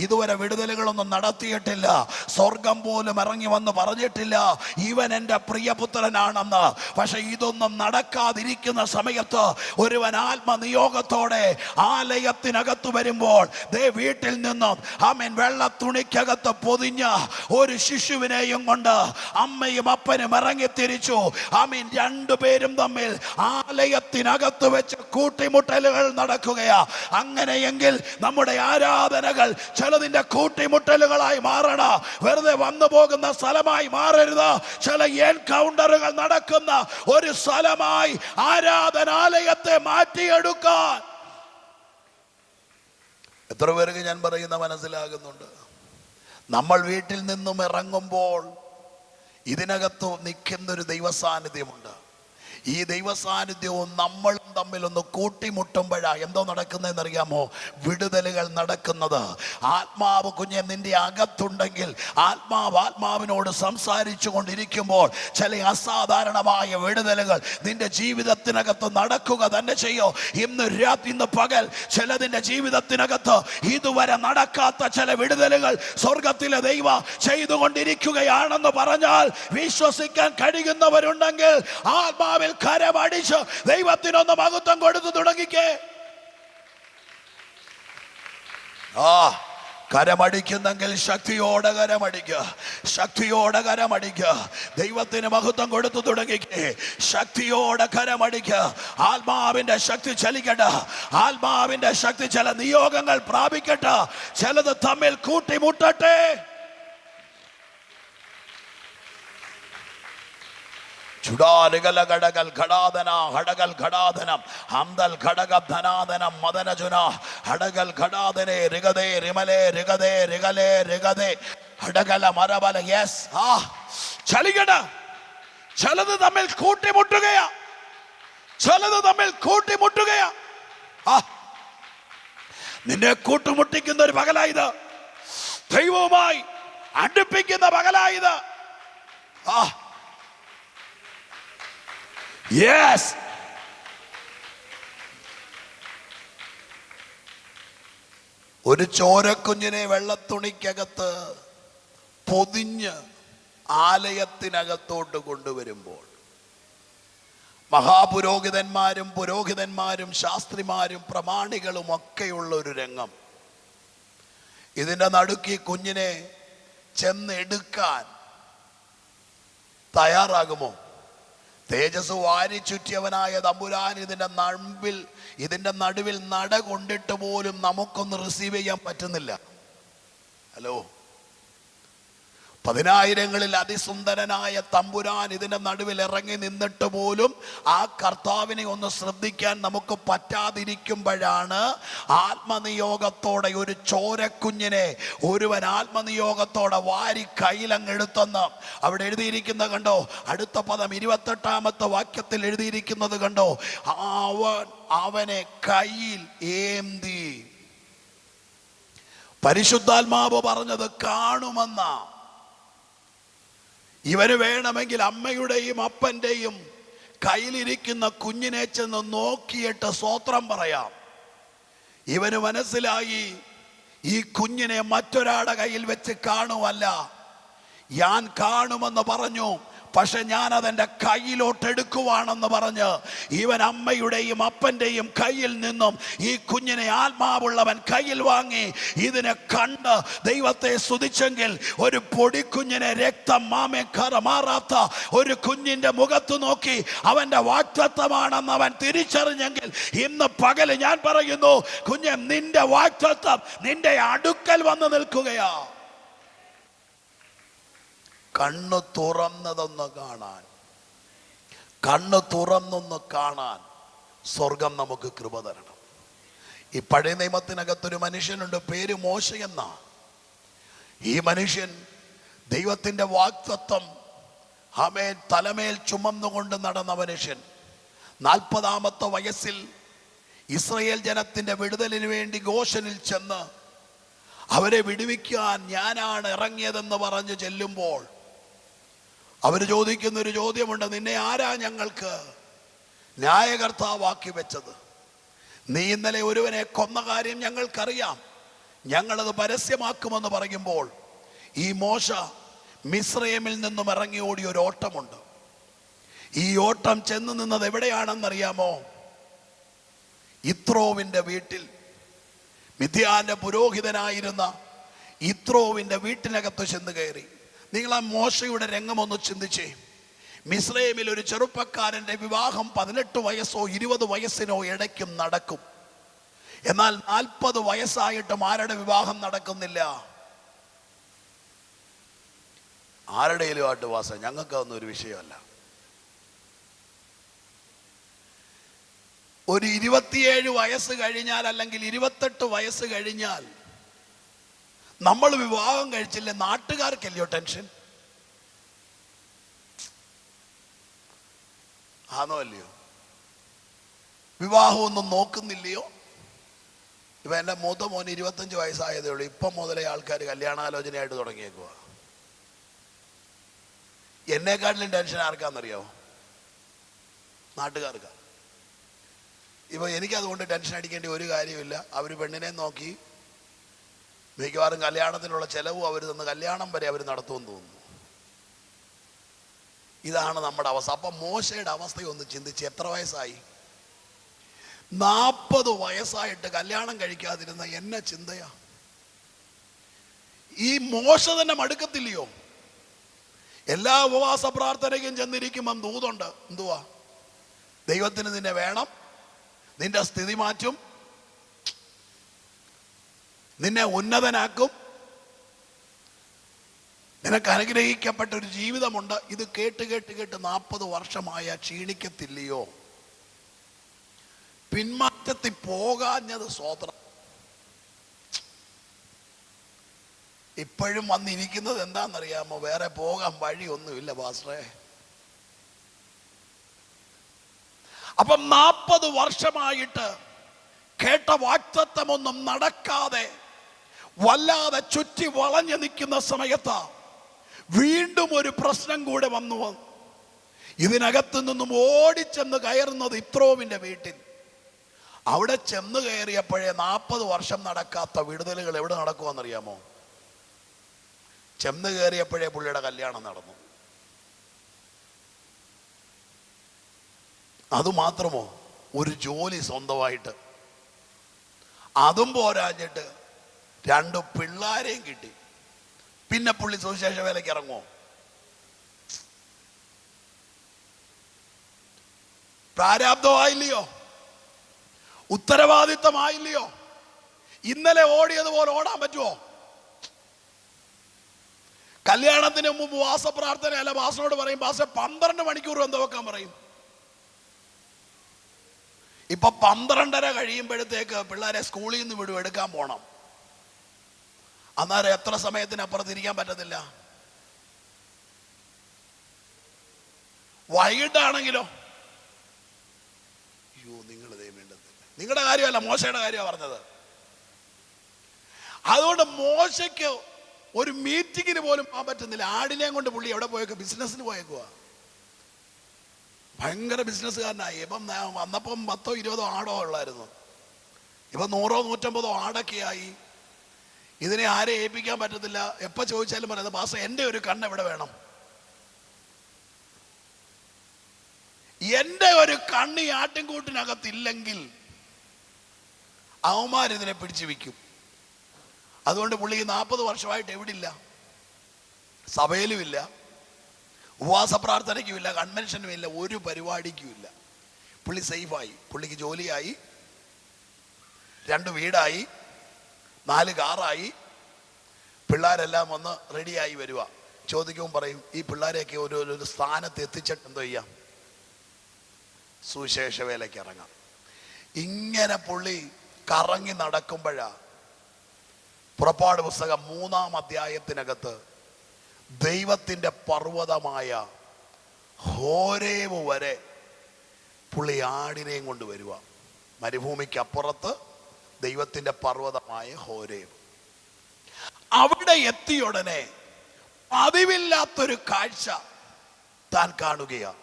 ഇതുവരെ വിടുതലുകളൊന്നും നടത്തിയിട്ടില്ല, സ്വർഗം പോലും ഇറങ്ങി വന്ന് പറഞ്ഞിട്ടില്ല ഇവൻ എൻ്റെ പ്രിയപുത്രനാണെന്ന്. പക്ഷെ ഇതൊന്നും നടക്കാതിരിക്കുന്ന സമയത്ത് ഒരുവൻ ആത്മനിയോഗത്തോടെ ആലയത്തിനകത്ത് വരുമ്പോൾ വീട്ടിൽ നിന്നും ആമേൻ വെള്ള തുണിക്കകത്ത് പൊതിഞ്ഞ ഒരു ശിശുവിനെയും കൊണ്ട് അമ്മയും അപ്പനും ഇറങ്ങി തിരിച്ചു. ആമേൻ, രണ്ടുപേരും തമ്മിൽ ആലയത്തിനകത്ത് വെച്ച് കൂട്ടിമുട്ടലുകൾ നടക്കുകയാ. അങ്ങനെയെങ്കിൽ നമ്മുടെ ആരാധനകൾ ചിലതിന്റെ കൂട്ടിമുട്ടലുകളായി മാറണ, വെറുതെ വന്നു പോകുന്ന സ്ഥലമായി മാറരുത്. ചില എൻകൗണ്ടറുകൾ നടക്കുന്ന ഒരു സ്ഥലമായി ആരാധനാലയത്തെ മാറ്റിയെടുക്കാൻ എത്ര പേർക്ക് ഞാൻ പറയുന്ന മനസ്സിലാകുന്നുണ്ട്? നമ്മൾ വീട്ടിൽ നിന്നും ഇറങ്ങുമ്പോൾ ഇതിനകത്ത് നിൽക്കുന്നൊരു ദൈവസാന്നിധ്യമുണ്ട്. ഈ ദൈവസാന്നിധ്യവും നമ്മളും തമ്മിലൊന്ന് കൂട്ടിമുട്ടുമ്പോഴാ എന്തോ നടക്കുന്നതെന്നറിയാമോ? വിടുതലുകൾ നടക്കുന്നത്. ആത്മാവ് കുഞ്ഞെ നിന്റെ അകത്തുണ്ടെങ്കിൽ ആത്മാവിനോട് സംസാരിച്ചു കൊണ്ടിരിക്കുമ്പോൾ ചില അസാധാരണമായ വിടുതലുകൾ നിന്റെ ജീവിതത്തിനകത്ത് നടക്കുക തന്നെ ചെയ്യോ. ഇന്ന് പകൽ ചിലതിൻ്റെ ജീവിതത്തിനകത്ത് ഇതുവരെ നടക്കാത്ത ചില വിടുതലുകൾ സ്വർഗത്തിലെ ദൈവം ചെയ്തുകൊണ്ടിരിക്കുകയാണെന്ന് പറഞ്ഞാൽ വിശ്വസിക്കാൻ കഴിയുന്നവരുണ്ടെങ്കിൽ ആത്മാവിൽ കരമടിച്ച് ദൈവത്തിനൊന്ന് മഹത്വം കൊടുത്തു തുടങ്ങിക്കേ. കരമടിക്കുന്നെങ്കിൽ ശക്തിയോടെ കരമടിക്കുക, ശക്തിയോടെ കരമടിക്കുക. ദൈവത്തിന് മഹത്വം കൊടുത്തു തുടങ്ങിക്കേ. ശക്തിയോടെ കരമടിക്കുക. ആത്മാവിന്റെ ശക്തി ചലിക്കട്ടെ, ആത്മാവിന്റെ ശക്തി ചില നിയോഗങ്ങൾ പ്രാപിക്കട്ടെ, ചിലത് തമ്മിൽ കൂട്ടിമുട്ടട്ടെ. ചുടാലുകലഘടകൽ ഘടാധന ഹടകൽ ഘടാധനം ഹന്തൽ ഘടക ധനാധനം മദനജുന ഹടകൽ ഘടാധനെ രിഗതേ റിമലേ രിഗതേ രിഗലേ രിഗതേ ഹടകല മരബല. യെസ്, ചലിക്കട. ചിലത് തമ്മിൽ കൂട്ടിമുട്ടുകയാ, ചിലത് തമ്മിൽ കൂട്ടിമുട്ടുകയാ. നിന്നെ കൂട്ടുമുട്ടിക്കുന്ന ഒരു പകലായത്, ദൈവവുമായി അടുപ്പിക്കുന്ന പകലായത്. Yes. ഒരു ചോരക്കുഞ്ഞിനെ വെള്ളത്തുണിക്കകത്ത് പൊതിഞ്ഞ് ആലയത്തിനകത്തോട്ട് കൊണ്ടുവരുമ്പോൾ പുരോഹിതന്മാരും ശാസ്ത്രിമാരും പ്രമാണികളും ഒക്കെയുള്ള ഒരു രംഗം. ഇതിൻ്റെ നടുക്കി കുഞ്ഞിനെ ചെന്നെടുക്കാൻ തയ്യാറാകുമോ? തേജസ് വാരി ചുറ്റിയവനായ തമ്പുരാൻ ഇതിന്റെ നടുവിൽ നട കൊണ്ടിട്ട് പോലും നമുക്കൊന്ന് റിസീവ് ചെയ്യാൻ പറ്റുന്നില്ല. ഹലോ, പതിനായിരങ്ങളിൽ അതിസുന്ദരനായ തമ്പുരാൻ ഇതിന്റെ നടുവിൽ ഇറങ്ങി നിന്നിട്ട് പോലും ആ കർത്താവിനെ ഒന്ന് ശ്രദ്ധിക്കാൻ നമുക്ക് പറ്റാതിരിക്കുമ്പോഴാണ് ആത്മനിയോഗത്തോടെ ഒരു ചോരക്കുഞ്ഞിനെ ഒരുവൻ ആത്മനിയോഗത്തോടെ വാരി കയ്യിലങ്ങെടുത്തെന്ന് അവിടെ എഴുതിയിരിക്കുന്ന കണ്ടോ. അടുത്ത പദം 28-ാമത്തെ വാക്യത്തിൽ എഴുതിയിരിക്കുന്നത് കണ്ടോ. അവനെ കയ്യിൽ ഏന്തി. പരിശുദ്ധാത്മാവ് പറഞ്ഞത് കാണുമെന്ന. ഇവന് വേണമെങ്കിൽ അമ്മയുടെയും അപ്പന്റെയും കയ്യിലിരിക്കുന്ന കുഞ്ഞിനെ ചെന്ന് നോക്കിയിട്ട് സ്തോത്രം പറയാം. ഇവന് മനസ്സിലായി ഈ കുഞ്ഞിനെ മറ്റൊരാളുടെ കയ്യിൽ വെച്ച് കാണുമല്ല, ഞാൻ കാണുമെന്ന് പറഞ്ഞു. പക്ഷെ ഞാൻ അതെൻ്റെ കയ്യിലോട്ട് എടുക്കുവാണെന്ന് പറഞ്ഞ് ഇവൻ അമ്മയുടെയും അപ്പൻ്റെയും കയ്യിൽ നിന്നും ഈ കുഞ്ഞിനെ ആത്മാവുള്ളവൻ കയ്യിൽ വാങ്ങി ഇതിനെ കണ്ട് ദൈവത്തെ സ്തുതിച്ചെങ്കിൽ ഒരു പൊടിക്കുഞ്ഞിനെ രക്തം മാറാത്ത ഒരു കുഞ്ഞിൻ്റെ മുഖത്ത് നോക്കി അവൻ്റെ വാഗ്ദത്തമാണെന്ന് അവൻ തിരിച്ചറിഞ്ഞെങ്കിൽ ഇന്ന് പകല് ഞാൻ പറയുന്നു, കുഞ്ഞെ, നിന്റെ വാഗ്ദത്തം നിന്റെ അടുക്കൽ വന്ന് നിൽക്കുകയാ. കണ്ണ് തുറന്നതൊന്ന് കാണാൻ, കണ്ണ് തുറന്നൊന്ന് കാണാൻ സ്വർഗം നമുക്ക് കൃപ തരണം. ഈ പഴയ നിയമത്തിനകത്തൊരു മനുഷ്യനുണ്ട്, പേര് മോശ എന്ന. ഈ മനുഷ്യൻ ദൈവത്തിൻ്റെ വാഗ്ദത്തം ആമേൻ തലമേൽ ചുമന്നുകൊണ്ട് നടന്ന മനുഷ്യൻ 40-ാമത്തെ വയസ്സിൽ ഇസ്രയേൽ ജനത്തിൻ്റെ വിടുതലിന് വേണ്ടി ഗോശനിൽ ചെന്ന് അവരെ വിടുവിക്കാൻ ഞാനാണ് ഇറങ്ങിയതെന്ന് പറഞ്ഞ് ചെല്ലുമ്പോൾ അവർ ചോദിക്കുന്നൊരു ചോദ്യമുണ്ട്, നിന്നെ ആരാ ഞങ്ങൾക്ക് ന്യായകർത്താവാക്കി വെച്ചത്? നീ ഇന്നലെ ഒരുവനെ കൊന്ന കാര്യം ഞങ്ങൾക്കറിയാം, ഞങ്ങളത് പരസ്യമാക്കുമെന്ന് പറയുമ്പോൾ ഈ മോശ മിസ്രയീമിൽ നിന്നും ഇറങ്ങി ഓടിയ ഒരു ഓട്ടമുണ്ട്. ഈ ഓട്ടം ചെന്ന് നിന്നത് എവിടെയാണെന്നറിയാമോ? യിത്രോവിൻ്റെ വീട്ടിൽ. മിദ്യാന്റെ പുരോഹിതനായിരുന്ന യിത്രോവിൻ്റെ വീട്ടിനകത്ത് ചെന്ന് കയറി. നിങ്ങൾ ആ മോശയുടെ രംഗമൊന്ന് ചിന്തിച്ചേ. മിസ്രയീമിൽ ഒരു ചെറുപ്പക്കാരൻ്റെ വിവാഹം 18 വയസ്സോ 20 വയസ്സിനോ ഇടയ്ക്കും നടക്കും. എന്നാൽ 40 വയസ്സായിട്ടും ആരുടെ വിവാഹം നടക്കുന്നില്ല? ആരുടെയും ആയിട്ട് വാസം, ഞങ്ങൾക്കൊന്നും ഒരു വിഷയമല്ല. ഒരു 27 വയസ്സ് കഴിഞ്ഞാൽ അല്ലെങ്കിൽ 28 വയസ്സ് കഴിഞ്ഞാൽ നമ്മൾ വിവാഹം കഴിച്ചില്ലേ, നാട്ടുകാർക്കല്ലയോ ടെൻഷൻ? ആണോ അല്ലയോ? വിവാഹമൊന്നും നോക്കുന്നില്ലയോ? ഇപ്പം എൻ്റെ മൂത്ത മോൻ 25 വയസ്സായതേ ഉള്ളൂ. ഇപ്പം മുതലേ ആൾക്കാർ കല്യാണാലോചനയായിട്ട് തുടങ്ങിയേക്കുക. എന്നെക്കാട്ടിലും ടെൻഷൻ ആർക്കാണെന്നറിയാമോ? നാട്ടുകാർക്കാണ്. ഇപ്പോൾ എനിക്കതുകൊണ്ട് ടെൻഷൻ അടിക്കേണ്ട ഒരു കാര്യമില്ല. അവർ പെണ്ണിനെ നോക്കി മിക്കവാറും കല്യാണത്തിനുള്ള ചിലവും അവർ തന്ന് കല്യാണം വരെ അവർ നടത്തുമെന്ന് തോന്നുന്നു. ഇതാണ് നമ്മുടെ അവസ്ഥ. അപ്പം മോശയുടെ അവസ്ഥയൊന്ന് ചിന്തിച്ച്, എത്ര വയസ്സായി? 40 വയസ്സായിട്ട് കല്യാണം കഴിക്കാതിരുന്ന എന്നെ ചിന്തയാ. ഈ മോശ തന്നെ മടുക്കത്തില്ലയോ? എല്ലാ ഉപവാസ പ്രാർത്ഥനയ്ക്കും ചെന്നിരിക്കുമ്പം ദൂതുണ്ട്. എന്തുവാ? ദൈവത്തിന് നിന്നെ വേണം, നിന്റെ സ്ഥിതി മാറ്റും, നിന്നെ ഉന്നതനാക്കും, നിനക്ക് അനുഗ്രഹിക്കപ്പെട്ട ഒരു ജീവിതമുണ്ട്. ഇത് കേട്ട് കേട്ട് കേട്ട് 40 വർഷമായ ക്ഷീണിക്കത്തില്ലയോ? പിന്മാറ്റത്തിൽ പോകാഞ്ഞത് സ്വോത്രം. ഇപ്പോഴും വന്നിരിക്കുന്നത് എന്താണെന്നറിയാമോ? വേറെ പോകാൻ വഴിയൊന്നുമില്ല പാസ്റ്ററേ. അപ്പം 40 വർഷമായിട്ട് കേട്ട വാഗ്ദത്തമൊന്നും നടക്കാതെ വല്ലാതെ ചുറ്റി വളഞ്ഞു നിൽക്കുന്ന സമയത്ത് വീണ്ടും ഒരു പ്രശ്നം കൂടെ വന്നു. ഇതിനകത്തു നിന്നും ഓടിച്ചെന്ന് കയറുന്നത് യിത്രോവിൻ്റെ വീട്ടിൽ. അവിടെ ചെന്ന് കയറിയപ്പോഴേ 40 വർഷം നടക്കാത്ത വിടുതലുകൾ എവിടെ നടക്കുമെന്നറിയാമോ? ചെന്ന് കയറിയപ്പോഴേ പുള്ളിയുടെ കല്യാണം നടന്നു. അതുമാത്രമോ, ഒരു ജോലി സ്വന്തമായിട്ട്, അതും പോരാഞ്ഞിട്ട് 2 പിള്ളാരെയും കിട്ടി. പിന്നെ പുള്ളി സുവിശേഷ വേലയ്ക്ക് ഇറങ്ങുമോ? പ്രാരാബ്ധമായില്ലയോ? ഉത്തരവാദിത്തമായില്ലയോ? ഇന്നലെ ഓടിയതുപോലെ ഓടാൻ പറ്റുമോ? കല്യാണത്തിന് മുമ്പ് ഉപവാസ പ്രാർത്ഥന അല്ല, പാസ്റ്ററോട് പറയും പാസ്റ്റർ 12 മണിക്കൂർ എന്തോ വെക്കാൻ പറയും. ഇപ്പൊ 12:30 കഴിയുമ്പോഴത്തേക്ക് പിള്ളേരെ സ്കൂളിൽ നിന്ന് വിടും, എടുക്കാൻ പോണം. അന്നേരം എത്ര സമയത്തിനപ്പുറത്ത് ഇരിക്കാൻ പറ്റത്തില്ല. വൈകിട്ടാണെങ്കിലോ, അയ്യോ നിങ്ങൾ ഇതേ വേണ്ടത്തില്ല. നിങ്ങളുടെ കാര്യമല്ല, മോശയുടെ കാര്യമാണ് പറഞ്ഞത്. അതുകൊണ്ട് മോശയ്ക്ക് ഒരു മീറ്റിങ്ങിന് പോലും പോകാൻ പറ്റുന്നില്ല. ആടിനെയും കൊണ്ട് പുള്ളി എവിടെ പോയേക്കുക? ബിസിനസ്സിന് പോയേക്കുക. ഭയങ്കര ബിസിനസ്സുകാരനായി. ഇപ്പം വന്നപ്പം 10-20 ആടോ ഉള്ളായിരുന്നു. ഇപ്പം 100-150 ആടൊക്കെയായി. ഇതിനെ ആരെ ഏൽപ്പിക്കാൻ പറ്റത്തില്ല. എപ്പോൾ ചോദിച്ചാലും പറയുന്നത് പാസ്റ്റർ എൻ്റെ ഒരു കണ്ണ് എവിടെ വേണം, എൻ്റെ ഒരു കണ്ണ് ഈ ആട്ടിൻകൂട്ടിനകത്തില്ലെങ്കിൽ അവന്മാരിതിനെ പിടിച്ചു വയ്ക്കും. അതുകൊണ്ട് പുള്ളി 40 വർഷമായിട്ട് എവിടില്ല, സഭയിലുമില്ല, ഉപവാസ പ്രാർത്ഥനയ്ക്കുമില്ല, കൺവെൻഷനുമില്ല, ഒരു പരിപാടിക്കുമില്ല. പുള്ളി സേഫായി. പുള്ളിക്ക് ജോലിയായി, 2 വീടായി, 4 കാറായി, പിള്ളേരെല്ലാം വന്ന് റെഡിയായി വരിക. ചോദിക്കുമ്പോൾ പറയും ഈ പിള്ളേരെയൊക്കെ ഒരു സ്ഥാനത്ത് എത്തിച്ചിട്ട് എന്തോ ചെയ്യാം? സുവിശേഷ വേലയ്ക്ക് ഇറങ്ങാം. ഇങ്ങനെ പുള്ളി കറങ്ങി നടക്കുമ്പോഴാ പുറപ്പാട് പുസ്തകം 3-ാം അധ്യായത്തിനകത്ത് ദൈവത്തിൻ്റെ പർവ്വതമായ ഹോരേബ് വരെ പുള്ളി ആടിനെയും കൊണ്ട് വരുക. മരുഭൂമിക്ക് അപ്പുറത്ത് ദൈവത്തിൻ്റെ പർവ്വതമായ ഹോരേബ്. അവിടെ എത്തിയുടനെ പതിവില്ലാത്തൊരു കാഴ്ച താൻ കാണുകയാണ്.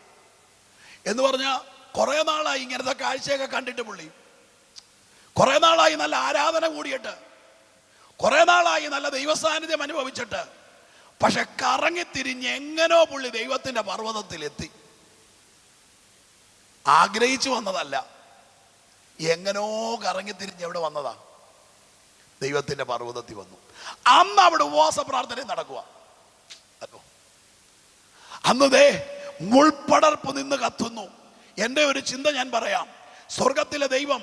എന്ന് പറഞ്ഞാൽ കുറെ നാളായി ഇങ്ങനത്തെ കാഴ്ചയൊക്കെ കണ്ടിട്ട് പുള്ളി, കുറെ നാളായി നല്ല ആരാധന കൂടിയിട്ട്, കുറെ നാളായി നല്ല ദൈവസാന്നിധ്യം അനുഭവിച്ചിട്ട്, പക്ഷെ കറങ്ങിത്തിരിഞ്ഞ് എങ്ങനോ പുള്ളി ദൈവത്തിന്റെ പർവ്വതത്തിലെത്തി. ആഗ്രഹിച്ചു വന്നതല്ല, എങ്ങനോ കറങ്ങിത്തിരിഞ്ഞ് എവിടെ വന്നതാ? ദൈവത്തിന്റെ പർവ്വതത്തിൽ വന്നു. അന്ന് അവിടെ ഉപവാസ പ്രാർത്ഥന നടക്കുക. അന്ന് ദേ മുൾപ്പടർപ്പ് നിന്ന് കത്തുന്നു. എൻ്റെ ഒരു ചിന്ത ഞാൻ പറയാം. സ്വർഗത്തിലെ ദൈവം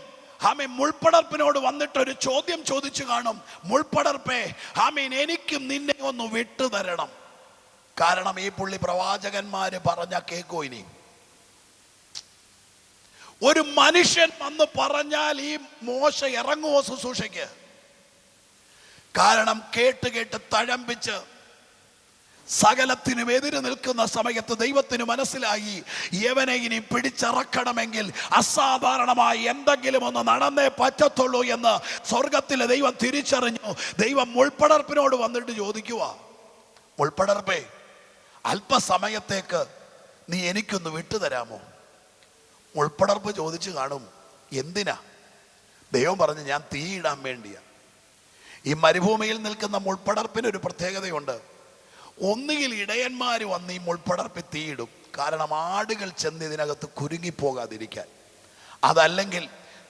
ആമീൻ മുൾപ്പടർപ്പിനോട് വന്നിട്ടൊരു ചോദ്യം ചോദിച്ചു കാണും. മുൾപ്പടർപ്പേ, ആമീൻ എനിക്കും നിന്നെ ഒന്ന് വിട്ടു തരണം. കാരണം ഈ പുള്ളി പ്രവാചകന്മാര് പറഞ്ഞ കേക്കോ? ഇനി ഒരു മനുഷ്യൻ വന്ന് പറഞ്ഞാൽ ഈ മോശ ഇറങ്ങുമോ ശുശ്രൂഷയ്ക്ക്? കാരണം കേട്ട് കേട്ട് തഴമ്പിച്ച് സകലത്തിനും എതിര് നിൽക്കുന്ന സമയത്ത് ദൈവത്തിന് മനസ്സിലായി, യവനെ ഇനി പിടിച്ചിറക്കണമെങ്കിൽ അസാധാരണമായി എന്തെങ്കിലും ഒന്ന് നടന്നേ പറ്റത്തുള്ളൂ എന്ന് സ്വർഗത്തിലെ ദൈവം തിരിച്ചറിഞ്ഞു. ദൈവം മുൾപ്പടർപ്പിനോട് വന്നിട്ട് ചോദിക്കുക, മുൾപ്പടർപ്പേ, അല്പസമയത്തേക്ക് നീ എനിക്കൊന്ന് വിട്ടുതരാമോ? മുൾപ്പടർപ്പ് ചോദിച്ചു കാണും, എന്തിനാ? ദൈവം പറഞ്ഞു, ഞാൻ തീയിടാൻ വേണ്ടിയാ. ഈ മരുഭൂമിയിൽ നിൽക്കുന്ന മുൾപ്പടർപ്പിന് ഒരു പ്രത്യേകതയുണ്ട്. ഒന്നുകിൽ ഇടയന്മാര് വന്ന് ഈ മുൾപ്പടർപ്പിൽ തീയിടും, കാരണം ആടുകൾ ചെന്ന് ഇതിനകത്ത് കുരുങ്ങിപ്പോകാതിരിക്കാൻ. അതല്ലെങ്കിൽ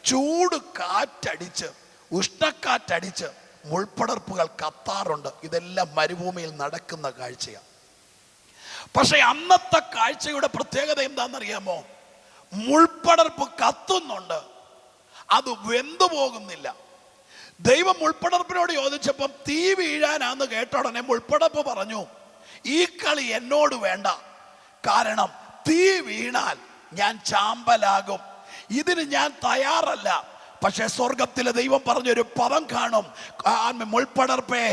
ചൂട് കാറ്റടിച്ച്, ഉഷ്ണക്കാറ്റടിച്ച് മുൾപ്പടർപ്പുകൾ കത്താറുണ്ട്. ഇതെല്ലാം മരുഭൂമിയിൽ നടക്കുന്ന കാഴ്ചയാണ്. പക്ഷെ അന്നത്തെ കാഴ്ചയുടെ പ്രത്യേകത എന്താണെന്നറിയാമോ? മുൾപ്പടർപ്പ് കത്തുന്നുണ്ട്, അത് വെന്തു പോകുന്നില്ല. ദൈവം മുൾപ്പടർപ്പിനോട് ചോദിച്ചപ്പം തീ വീഴാനാന്ന് കേട്ട ഉടനെ മുൾപ്പടർപ്പ് പറഞ്ഞു, ഈ കളി എന്നോട് വേണ്ട, കാരണം തീ വീണാൽ ഞാൻ ചാമ്പലാകും, ഇതിന് ഞാൻ തയ്യാറല്ല. പക്ഷെ സ്വർഗത്തിലെ ദൈവം പറഞ്ഞൊരു പദം കാണും, മുൾപ്പടർപ്പേ,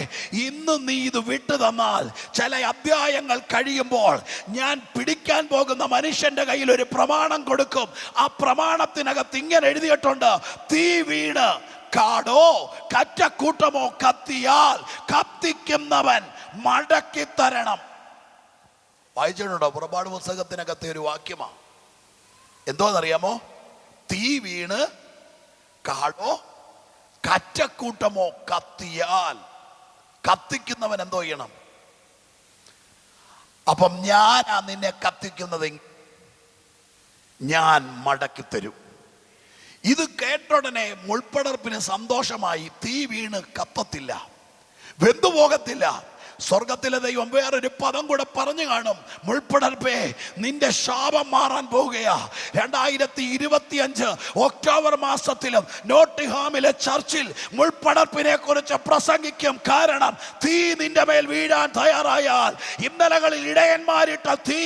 ഇന്ന് നീ ഇത് വിട്ടു തന്നാൽ ചില അധ്യായങ്ങൾ കഴിയുമ്പോൾ ഞാൻ പിടിക്കാൻ പോകുന്ന മനുഷ്യന്റെ കയ്യിൽ ഒരു പ്രമാണം കൊടുക്കും. ആ പ്രമാണത്തിനകത്ത് ഇങ്ങനെ എഴുതിയിട്ടുണ്ട്, തീ വീണ് കാടോ കറ്റക്കൂട്ടമോ കത്തിയാൽ കത്തിക്കുന്നവൻ മടക്കി തരണം. വായിച്ചിട്ടുണ്ടോ? പുറപ്പാട് പുസ്തകത്തിനകത്തെ ഒരു വാക്യമാണ്. എന്തോന്നറിയാമോ? തീ വീണ് കാടോ കറ്റക്കൂട്ടമോ കത്തിയാൽ കത്തിക്കുന്നവൻ എന്തോ ചെയ്യണം? അപ്പം ഞാനാ നിന്നെ കത്തിക്കുന്നതെങ്കിൽ ഞാൻ മടക്കി തരും. ഇത് കേട്ടുടനെ മുൾപ്പടർപ്പിന് സന്തോഷമായി. തീ വീണ് കത്തത്തില്ല, വെന്തുപോകത്തില്ല. സ്വർഗത്തിലെ ദൈവം വേറൊരു പദം കൂടെ പറഞ്ഞു കാണും, മുൾപ്പടർപ്പേ, നിന്റെ ശാപം മാറാൻ പോവുകയാ. 2025 ഒക്ടോബർ മാസത്തിലും നോട്ടിഹാമിലെ ചർച്ചിൽ മുൾപ്പടർപ്പിനെ കുറിച്ച് പ്രസംഗിക്കും. കാരണം തീ നിന്റെ മേൽ വീഴാൻ തയ്യാറായാൽ, ഇന്നലകളിൽ ഇടയന്മാരിട്ട തീ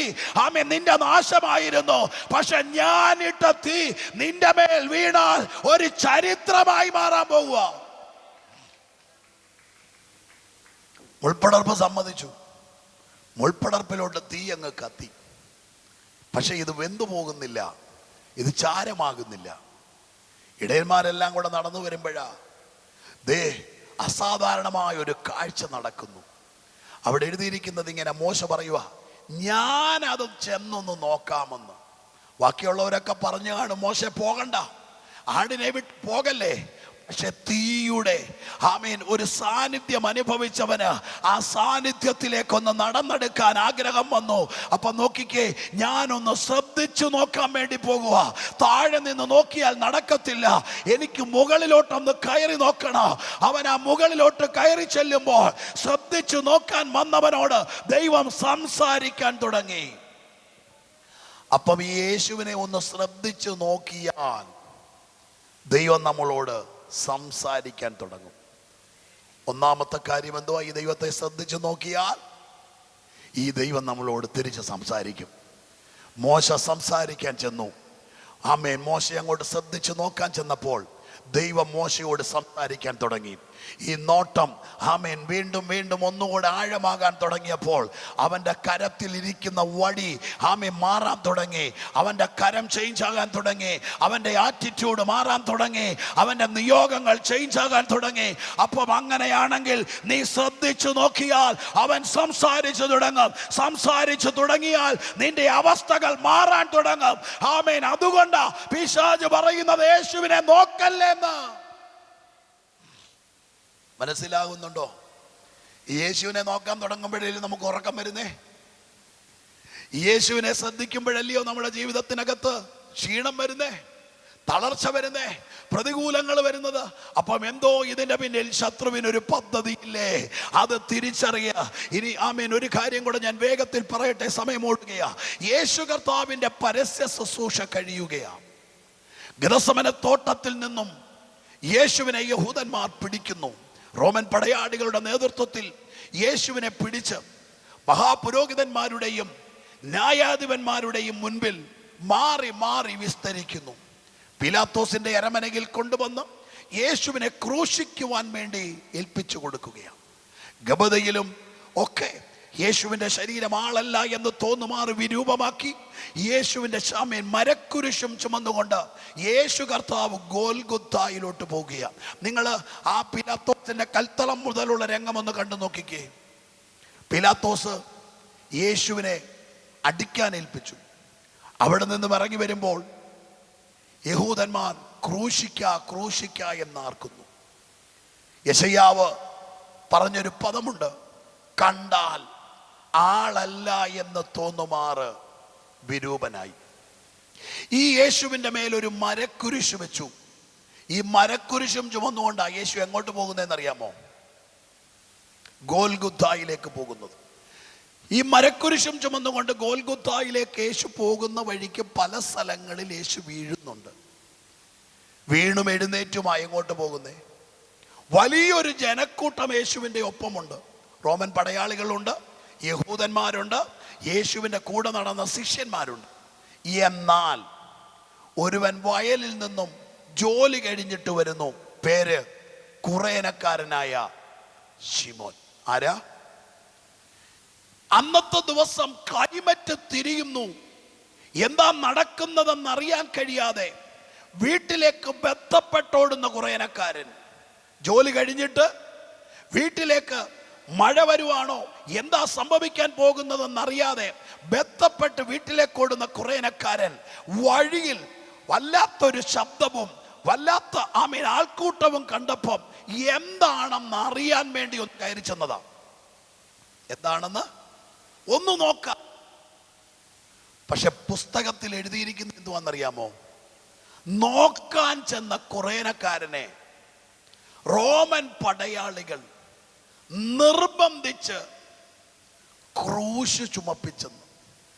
ആമേ നിന്റെ നാശമായിരുന്നു, പക്ഷെ ഞാനിട്ട തീ നിന്റെ മേൽ വീണാൽ ഒരു ചരിത്രമായി മാറാൻ പോവുക. മുൾപ്പടർപ്പ് സമ്മതിച്ചു. മുൾപ്പടർപ്പിലോട്ട് തീ അങ്ങ് കത്തി. പക്ഷെ ഇത് വെന്തു പോകുന്നില്ല, ഇത് ചാരമാകുന്നില്ല. ഇടയന്മാരെല്ലാം കൂടെ നടന്നു വരുമ്പോഴാ ദേ അസാധാരണമായ ഒരു കാഴ്ച നടക്കുന്നു. അവിടെ എഴുതിയിരിക്കുന്നത് ഇങ്ങനെ, മോശ പറയുക, ഞാനത് ചെന്നൊന്ന് നോക്കാമെന്ന്. ബാക്കിയുള്ളവരൊക്കെ പറഞ്ഞു കാണും, മോശ പോകണ്ട, ആടിനെ വിട്ട് പോകല്ലേ. പക്ഷെ തീയുടെ ആമേൻ ഒരു സാന്നിധ്യം അനുഭവിച്ചവന് ആ സാന്നിധ്യത്തിലേക്കൊന്ന് നടന്നെടുക്കാൻ ആഗ്രഹം വന്നു. അപ്പൊ നോക്കിക്കേ, ഞാനൊന്ന് ശ്രദ്ധിച്ചു നോക്കാൻ വേണ്ടി പോകുക. താഴെ നിന്ന് നോക്കിയാൽ നടക്കത്തില്ല, എനിക്ക് മുകളിലോട്ടൊന്ന് കയറി നോക്കണം. അവൻ ആ മുകളിലോട്ട് കയറി ചെല്ലുമ്പോൾ ശ്രദ്ധിച്ചു നോക്കാൻ വന്നവനോട് ദൈവം സംസാരിക്കാൻ തുടങ്ങി. അപ്പം ഈ യേശുവിനെ ഒന്ന് ശ്രദ്ധിച്ചു നോക്കിയാൽ ദൈവം നമ്മളോട് സംസാരിക്കാൻ തുടങ്ങും. ഒന്നാമത്തെ കാര്യം എന്തുവാ? ഈ ദൈവത്തെ ശ്രദ്ധിച്ചു നോക്കിയാൽ ഈ ദൈവം നമ്മളോട് തിരിച്ച് സംസാരിക്കും. മോശ സംസാരിക്കാൻ ചെന്നു. ആമേൻ. മോശ അങ്ങോട്ട് ശ്രദ്ധിച്ചു നോക്കാൻ ചെന്നപ്പോൾ ദൈവം മോശയോട് സംസാരിക്കാൻ തുടങ്ങി. ഈ നോട്ടം ആമേൻ വീണ്ടും വീണ്ടും ഒന്നുകൂടെ ആഴമാകാൻ തുടങ്ങിയപ്പോൾ അവൻ്റെ കരത്തിൽ ഇരിക്കുന്ന വടി ആമേൻ മാറാൻ തുടങ്ങി. അവൻ്റെ കരം ചേഞ്ച് ആകാൻ തുടങ്ങി. അവൻ്റെ ആറ്റിറ്റ്യൂഡ് മാറാൻ തുടങ്ങി. അവൻ്റെ നിയോഗങ്ങൾ ചേഞ്ച് ആകാൻ തുടങ്ങി. അപ്പം അങ്ങനെയാണെങ്കിൽ നീ ശ്രദ്ധിച്ചു നോക്കിയാൽ അവൻ സംസാരിച്ചു തുടങ്ങും. സംസാരിച്ചു തുടങ്ങിയാൽ നിന്റെ അവസ്ഥകൾ മാറാൻ തുടങ്ങും. ആമേൻ. അതുകൊണ്ടാ പിശാച് പറയുന്നത് യേശുവിനെ നോക്കല്ലെന്ന്. മനസ്സിലാകുന്നുണ്ടോ? യേശുവിനെ നോക്കാൻ തുടങ്ങുമ്പോഴേ നമുക്ക് ഉറക്കം വരുന്നേ. യേശുവിനെ ശ്രദ്ധിക്കുമ്പോഴല്ലയോ നമ്മുടെ ജീവിതത്തിനകത്ത് ക്ഷീണം വരുന്നേ, തളർച്ച വരുന്നേ, പ്രതികൂലങ്ങൾ വരുന്നത്. അപ്പം എന്തോ ഇതിന്റെ പിന്നിൽ ശത്രുവിനൊരു പദ്ധതി ഇല്ലേ? അത് തിരിച്ചറിയുക. ഇനി ആമേൻ ഒരു കാര്യം കൂടെ ഞാൻ വേഗത്തിൽ പറയട്ടെ, സമയം ഓടുകയാ. യേശു കർത്താവിന്റെ പരസ്യ ശുശ്രൂഷ കഴിയുകയാണ്. ഗെത്സമനെ തോട്ടത്തിൽ നിന്നും യേശുവിനെ യഹൂദന്മാർ പിടിക്കുന്നു. റോമൻ പടയാളികളുടെ നേതൃത്വത്തിൽ യേശുവിനെ പിടിച്ച് മഹാപുരോഹിതന്മാരുടെയും ന്യായാധിപന്മാരുടെയും മുൻപിൽ മാറി മാറി വിസ്തരിക്കുന്നു. പിലാത്തോസിന്റെ അരമനയിൽ കൊണ്ടുവന്ന് യേശുവിനെ ക്രൂശിക്കുവാൻ വേണ്ടി ഏൽപ്പിച്ചു കൊടുക്കുകയാണ്. ഗബതയിലും ഒക്കെ യേശുവിൻ്റെ ശരീരം ആളല്ല എന്ന് തോന്നുമാറ് വിരൂപമാക്കി യേശുവിൻ്റെ ശാമേൻ മരക്കുരിശും ചുമന്നുകൊണ്ട് യേശു കർത്താവ് ഗോൽഗുത്തായിലോട്ട് പോകുകയാണ്. നിങ്ങൾ ആ പിലാത്തോസിന്റെ കൽത്തളം മുതലുള്ള രംഗമൊന്ന് കണ്ടു നോക്കിക്കേ. പിലാത്തോസ് യേശുവിനെ അടിക്കാൻ ഏൽപ്പിച്ചു. അവിടെ നിന്ന് ഇറങ്ങി വരുമ്പോൾ യഹൂദന്മാർ ക്രൂശിക്ക ക്രൂശിക്ക എന്നാർക്കുന്നു. യെശയ്യാവ് പറഞ്ഞൊരു പദമുണ്ട്, കണ്ടാൽ ആളല്ല എന്ന് തോന്നുമാറ് വിരൂപനായി. ഈ യേശുവിൻ്റെ മേലൊരു മരക്കുരിശ് വെച്ചു. ഈ മരക്കുരിശും ചുമന്നുകൊണ്ടാ യേശു എങ്ങോട്ട് പോകുന്നതെന്നറിയാമോ? ഗോൽഗുത്തായിലേക്ക് പോകുന്നത്. ഈ മരക്കുരിശും ചുമന്നുകൊണ്ട് ഗോൽഗുത്തായിലേക്ക് യേശു പോകുന്ന വഴിക്ക് പല സ്ഥലങ്ങളിൽ യേശു വീഴുന്നുണ്ട്. വീണും എഴുന്നേറ്റുമായി എങ്ങോട്ട് പോകുന്നേ? വലിയൊരു ജനക്കൂട്ടം യേശുവിൻ്റെ ഒപ്പമുണ്ട്. റോമൻ പടയാളികളുണ്ട്, യഹൂദന്മാരുണ്ട്, യേശുവിൻ്റെ കൂടെ നടന്ന ശിഷ്യന്മാരുണ്ട്. എന്നാൽ ഒരുവൻ വയലിൽ നിന്നും ജോലി കഴിഞ്ഞിട്ട് വരുന്നു. പേര് കുറേനക്കാരനായ ശിമോൻ. ആരാ? അന്നത്തെ ദിവസം ക്ലൈമറ്റ് തിരിയുന്നു. എന്താ നടക്കുന്നതെന്നറിയാൻ കഴിയാതെ വീട്ടിലേക്ക് ബന്ധപ്പെട്ടോടുന്ന കുറേനക്കാരൻ. ജോലി കഴിഞ്ഞിട്ട് വീട്ടിലേക്ക് മഴ വരുവാണോ, എന്താ സംഭവിക്കാൻ പോകുന്നതെന്നറിയാതെ ബന്ധപ്പെട്ട് വീട്ടിലേക്ക് ഓടുന്ന കുറേനക്കാരൻ വഴിയിൽ വല്ലാത്തൊരു ശബ്ദവും വല്ലാത്ത ആൾക്കൂട്ടവും കണ്ടപ്പം എന്താണെന്ന് അറിയാൻ വേണ്ടി ഒന്ന് കയറി ചെന്നതാ. എന്താണെന്ന് ഒന്ന് നോക്കാം. പക്ഷെ പുസ്തകത്തിൽ എഴുതിയിരിക്കുന്നത് എന്തുവാണെന്നറിയാമോ? നോക്കാൻ ചെന്ന കുറേനക്കാരനെ റോമൻ പടയാളികൾ നിർബന്ധിച്ച് ക്രൂശ് ചുമപ്പിച്ചെന്ന്.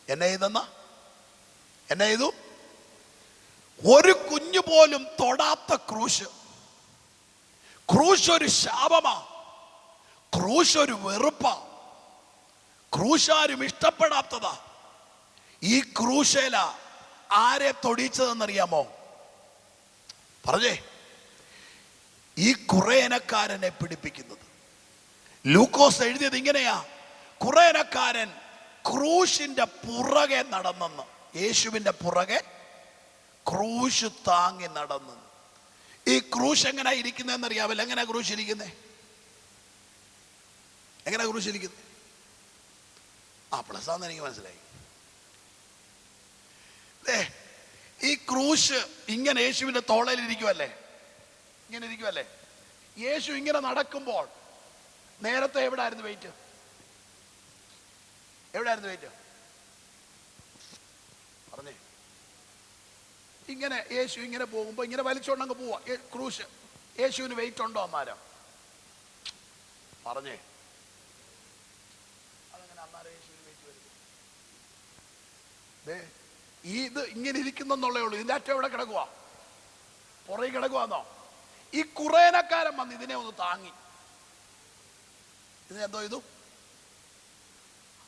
എന്നെ ചെയ്തു ഒരു കുഞ്ഞു പോലും തൊടാത്ത ക്രൂശ്. ക്രൂശ് ഒരു ശാപമാ. ക്രൂശ് ഒരു വെറുപ്പാ. ക്രൂശാരും ഇഷ്ടപ്പെടാത്തതാ. ഈ ക്രൂശേല ആരെ തൊടിച്ചതെന്നറിയാമോ? പറഞ്ഞേ. ഈ കുറേനക്കാരനെ പിടിപ്പിക്കുന്നത്. ലൂക്കോസ് എഴുതിയത് ഇങ്ങനെയാ, കുറേനക്കാരൻ ക്രൂശിന്റെ പുറകെ നടന്നെന്ന്. യേശുവിന്റെ പുറകെ ക്രൂശ് താങ്ങി നടന്നു. ഈ ക്രൂശ് എങ്ങനെ ഇരിക്കുന്നതെന്നറിയാവില്ല. എങ്ങനെ ക്രൂശ് ഇരിക്കുന്നേ? എങ്ങനെ ക്രൂശ് ഇരിക്കുന്നത്? പ്ലസ് ആണെന്ന് എനിക്ക് മനസ്സിലായി. ഈ ക്രൂശ് ഇങ്ങനെ യേശുവിന്റെ തോളയിൽ ഇരിക്കുവല്ലേ, ഇങ്ങനെ ഇരിക്കുവല്ലേ. യേശു ഇങ്ങനെ നടക്കുമ്പോൾ നേരത്തെ എവിടായിരുന്നു വെയിറ്റ്? എവിടായിരുന്നു വെയിറ്റ്? പറഞ്ഞേ. ഇങ്ങനെ യേശു ഇങ്ങനെ പോകുമ്പോ ഇങ്ങനെ വലിച്ചോണ്ടങ്ങ് പോവാ ക്രൂശ്. യേശുവിന് വെയിറ്റ് ഉണ്ടോ അന്നാരം? പറഞ്ഞേ. അതെങ്ങനെ അന്നാരം യേശുവിന് വെയിറ്റ് വരുന്നു? ഇത് ഇങ്ങനെ ഇരിക്കുന്നെന്നുള്ളേ ഉള്ളൂ. ഇതിന്റെ അറ്റം എവിടെ കിടക്കുവാ? പുറകെ കിടക്കുവാന്നോ? ഈ കുറേനക്കാരൻ വന്ന് ഇതിനെ ഒന്ന് താങ്ങി. ഇതിനെന്തോ ഇതു?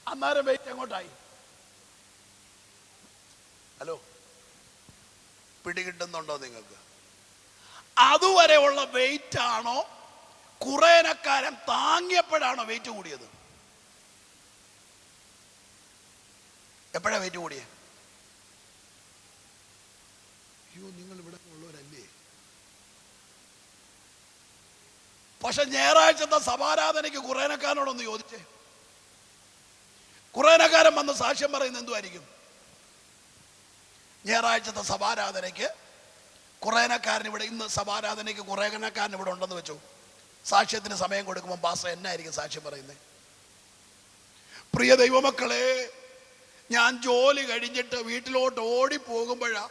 അന്നേരം വെയിറ്റ് എങ്ങോട്ടായി? ഹലോ, പിടികിട്ടുന്നുണ്ടോ നിങ്ങൾക്ക്? അതുവരെ ഉള്ള വെയിറ്റ് ആണോ കുറേനക്കാരൻ താങ്ങിയപ്പോഴാണോ വെയിറ്റ് കൂടിയത്? എപ്പോഴാ വെയിറ്റ് കൂടിയേ? അയ്യോ, നിങ്ങൾ ഇവിടെ ഉള്ളവരല്ലേ? പക്ഷെ ഞായറാഴ്ചത്തെ സഭാരാധനയ്ക്ക് കുറേനക്കാരനോടൊന്ന് ചോദിച്ചേ. കുറേനക്കാരൻ വന്ന് സാക്ഷ്യം പറയുന്നത് എന്തുമായിരിക്കും? ഞായറാഴ്ചത്തെ സഭാരാധനയ്ക്ക് കുറേനക്കാരൻ ഇവിടെ, ഇന്ന് സഭാരാധനയ്ക്ക് കുറേനക്കാരൻ ഇവിടെ ഉണ്ടെന്ന് വെച്ചു, സാക്ഷ്യത്തിന് സമയം കൊടുക്കുമ്പോൾ പാസ്റ്റർ എന്നായിരിക്കും സാക്ഷ്യം പറയുന്നത്? പ്രിയ ദൈവമക്കളെ, ഞാൻ ജോലി കഴിഞ്ഞിട്ട് വീട്ടിലോട്ട് ഓടിപ്പോകുമ്പോഴാ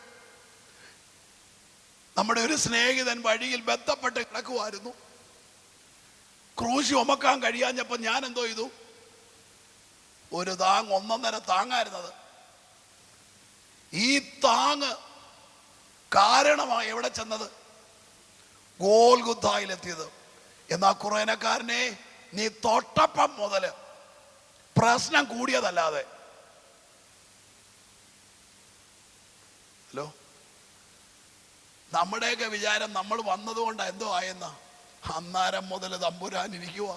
നമ്മുടെ ഒരു സ്നേഹിതൻ വഴിയിൽ ബന്ധപ്പെട്ട് കിടക്കുമായിരുന്നു. ക്രൂശ് ചുമക്കാൻ കഴിയാഞ്ഞപ്പോൾ ഞാൻ എന്തോ ചെയ്തു? ഒരു താങ്, 1.5 താങ്ങായിരുന്നത്. ഈ താങ് കാരണമാണ് എവിടെ ചെന്നത്? ഗോൽഗുഥായിലെത്തിയത്. എന്നാ കുറേനക്കാരനെ, നീ തൊട്ടപ്പം മുതല് പ്രശ്നം കൂടിയതല്ലാതെ. ഹലോ, നമ്മുടെയൊക്കെ വിചാരം നമ്മൾ വന്നതുകൊണ്ട് എന്തോ ആയെന്ന. അന്നേരം മുതൽ തമ്പുരാൻ ഇരിക്കുക.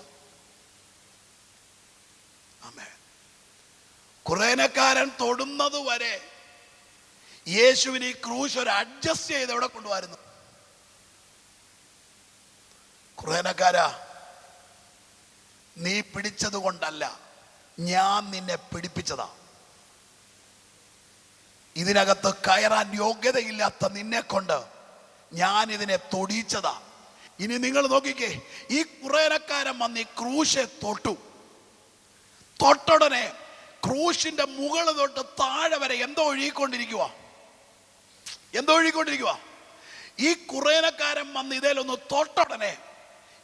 ആമേൻ. കുറേനക്കാരൻ തൊടുന്നത് വരെ യേശുവിന് ഈ ക്രൂശ് ഒരു അഡ്ജസ്റ്റ് ചെയ്ത് എവിടെ കൊണ്ടുവരുന്നു? കുറേനക്കാരാ, നീ പിടിച്ചത് കൊണ്ടല്ല, ഞാൻ നിന്നെ പിടിപ്പിച്ചതാ. ഇതിനകത്ത് കയറാൻ യോഗ്യതയില്ലാത്ത നിന്നെ കൊണ്ട് ഞാൻ ഇതിനെ തൊടിയിച്ചതാ. ഇനി നിങ്ങൾ നോക്കിക്കേ, ഈ കുറേനക്കാരൻ വന്ന് ഈ ക്രൂശെ തൊട്ടുടനെ ക്രൂശിന്റെ മുകളിൽ തൊട്ട് താഴെ വരെ എന്തോ ഒഴുകിക്കൊണ്ടിരിക്കുക. ഈ കുറേനക്കാരൻ വന്ന് ഇതേലൊന്ന് തൊട്ടുടനെ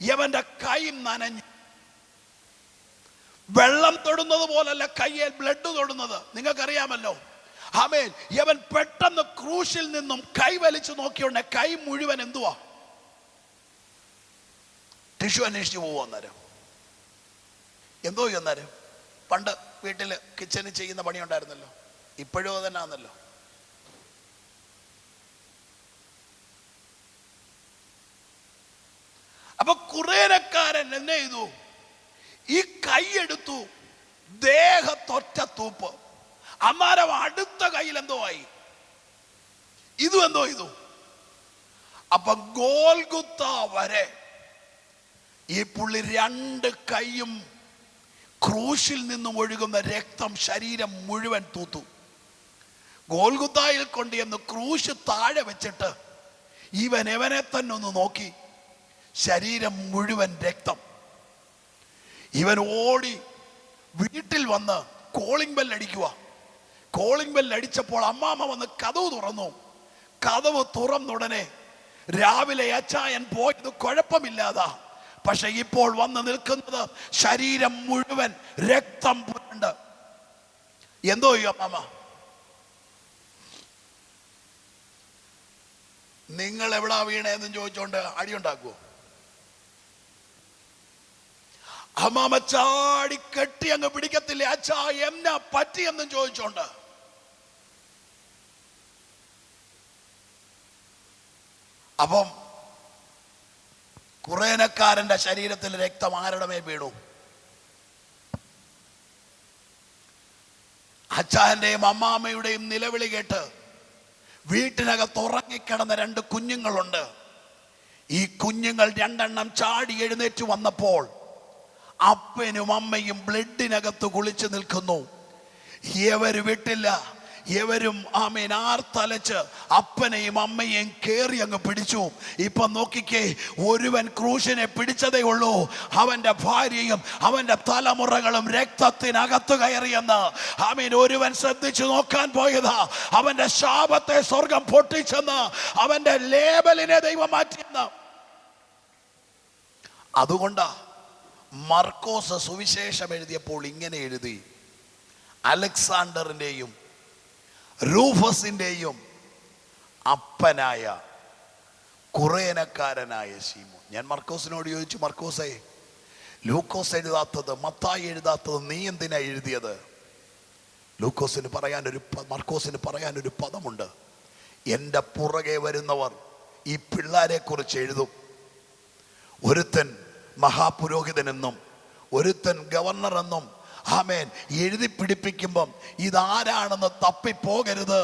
യവന്റെ കൈ നനഞ്ഞു. വെള്ളം തൊടുന്നത് പോലല്ല കയ്യിൽ ബ്ലഡ് തൊടുന്നത്, നിങ്ങൾക്കറിയാമല്ലോ. ആമേൻ. യവൻ പെട്ടെന്ന് ക്രൂശിൽ നിന്നും കൈ വലിച്ചു നോക്കിയോണ്ട് കൈ മുഴുവൻ എന്തുവാ? ടിഷ്യൂ അന്വേഷിച്ച് പോവുക. അന്നേരം എന്തോ അന്നേരം പണ്ട് വീട്ടിൽ കിച്ചണിൽ ചെയ്യുന്ന പണി ഉണ്ടായിരുന്നല്ലോ, ഇപ്പോഴും അത് തന്നെ ആണല്ലോ. അപ്പൊ കുറേനക്കാരൻ എന്നെ ചെയ്തു? ഈ കൈയെടുത്തു, ദേഹത്തൊറ്റ തൂപ്പ്. അമ്മാരം അടുത്ത കയ്യിൽ എന്തോ ആയി, ഇതും എന്തോ ചെയ്തു. അപ്പൊ ഗോൽഗുത്ത വരെ ഈ പുള്ളി 2 കൈയും ക്രൂശിൽ നിന്നും ഒഴുകുന്ന രക്തം ശരീരം മുഴുവൻ തൂത്തു. ഗോൽഗുത്തായിൽ കൊണ്ട് എന്ന് ക്രൂശ് താഴെ വെച്ചിട്ട് ഇവനെ തന്നെ ഒന്ന് നോക്കി, ശരീരം മുഴുവൻ രക്തം. ഇവൻ ഓടി വീട്ടിൽ വന്ന് കോളിംഗ് ബെൽ അടിക്കുക. കോളിംഗ് ബെൽ അടിച്ചപ്പോൾ അമ്മാമ്മ വന്ന് കതവ് തുറന്നു. കതവ് തുറന്നുടനെ രാവിലെ അച്ചായൻ പോയത് കുഴപ്പമില്ലാതാ, പക്ഷെ ഇപ്പോൾ വന്ന് നിൽക്കുന്നത് ശരീരം മുഴുവൻ രക്തം പുരണ്ട്. എന്തോ ചെയ്യും അമ്മാമ്മ? നിങ്ങൾ എവിടാ വീണേന്ന് ചോദിച്ചോണ്ട് അടിയുണ്ടാക്കുവോ? അമ്മാമ്മ ചാടി കെട്ടി അങ്ങ് പിടിക്കത്തില്ലേ? അച്ഛാ എന്നാ പറ്റിയെന്നും ചോദിച്ചോണ്ട്. അപ്പം കുറേനക്കാരന്റെ ശരീരത്തിൽ രക്തം ആരുടെ മേൽ വീണു? അച്ഛാന്റെയും അമ്മാമ്മയുടെയും നിലവിളി കേട്ട് വീട്ടിനകത്ത് ഉറങ്ങിക്കിടന്ന 2 കുഞ്ഞുങ്ങളുണ്ട്. ഈ കുഞ്ഞുങ്ങൾ 2 ചാടി എഴുന്നേറ്റ് വന്നപ്പോൾ അപ്പനും അമ്മയും ബ്ലഡിനകത്ത് കുളിച്ചു നിൽക്കുന്നു. ഇവര് വിട്ടില്ല. ഇവരും ആമേൻ ആർത്തലച്ച് അപ്പനെയും അമ്മയെയും കേറി അങ്ങ് പിടിച്ചു. ഇപ്പൊ നോക്കിക്കേ, ഒരുവൻ ക്രൂശിനെ പിടിച്ചതേ ഉള്ളൂ, അവന്റെ ഭാര്യയും അവന്റെ തലമുറകളും രക്തത്തിനകത്ത് കയറിയെന്ന് ആമേൻ ഒരുവൻ ശ്രദ്ധിച്ചു നോക്കാൻ പോയതാ. അവന്റെ ശാപത്തെ സ്വർഗം പൊട്ടിച്ചെന്ന്, അവന്റെ ലേബലിനെ ദൈവം മാറ്റിയെന്ന്. അതുകൊണ്ടാ മർക്കോസ് സുവിശേഷം എഴുതിയപ്പോൾ ഇങ്ങനെ എഴുതി: അലക്സാണ്ടറിന്റെയും റൂഫസിന്റെയും അപ്പനായ കുറേനക്കാരനായ ശീമോൻ. ഞാൻ മർക്കോസിനോട് ചോദിച്ചു, മർക്കോസേ, ലൂക്കോസ് എഴുതാത്തത്, മത്തായി എഴുതാത്തത് നീ എന്തിനാ എഴുതിയത്? മർക്കോസിന് പറയാനൊരു പദമുണ്ട്. എൻ്റെ പുറകെ വരുന്നവർ ഈ പിള്ളേരെ കുറിച്ച് എഴുതും. ഒരുത്തൻ മഹാപുരോഹിതനെന്നും ഒരുത്തൻ ഗവർണർ എന്നും ആമേൻ എഴുതി പിടിപ്പിക്കുമ്പം ഇതാരാണെന്ന് തപ്പിപ്പോകരുത്.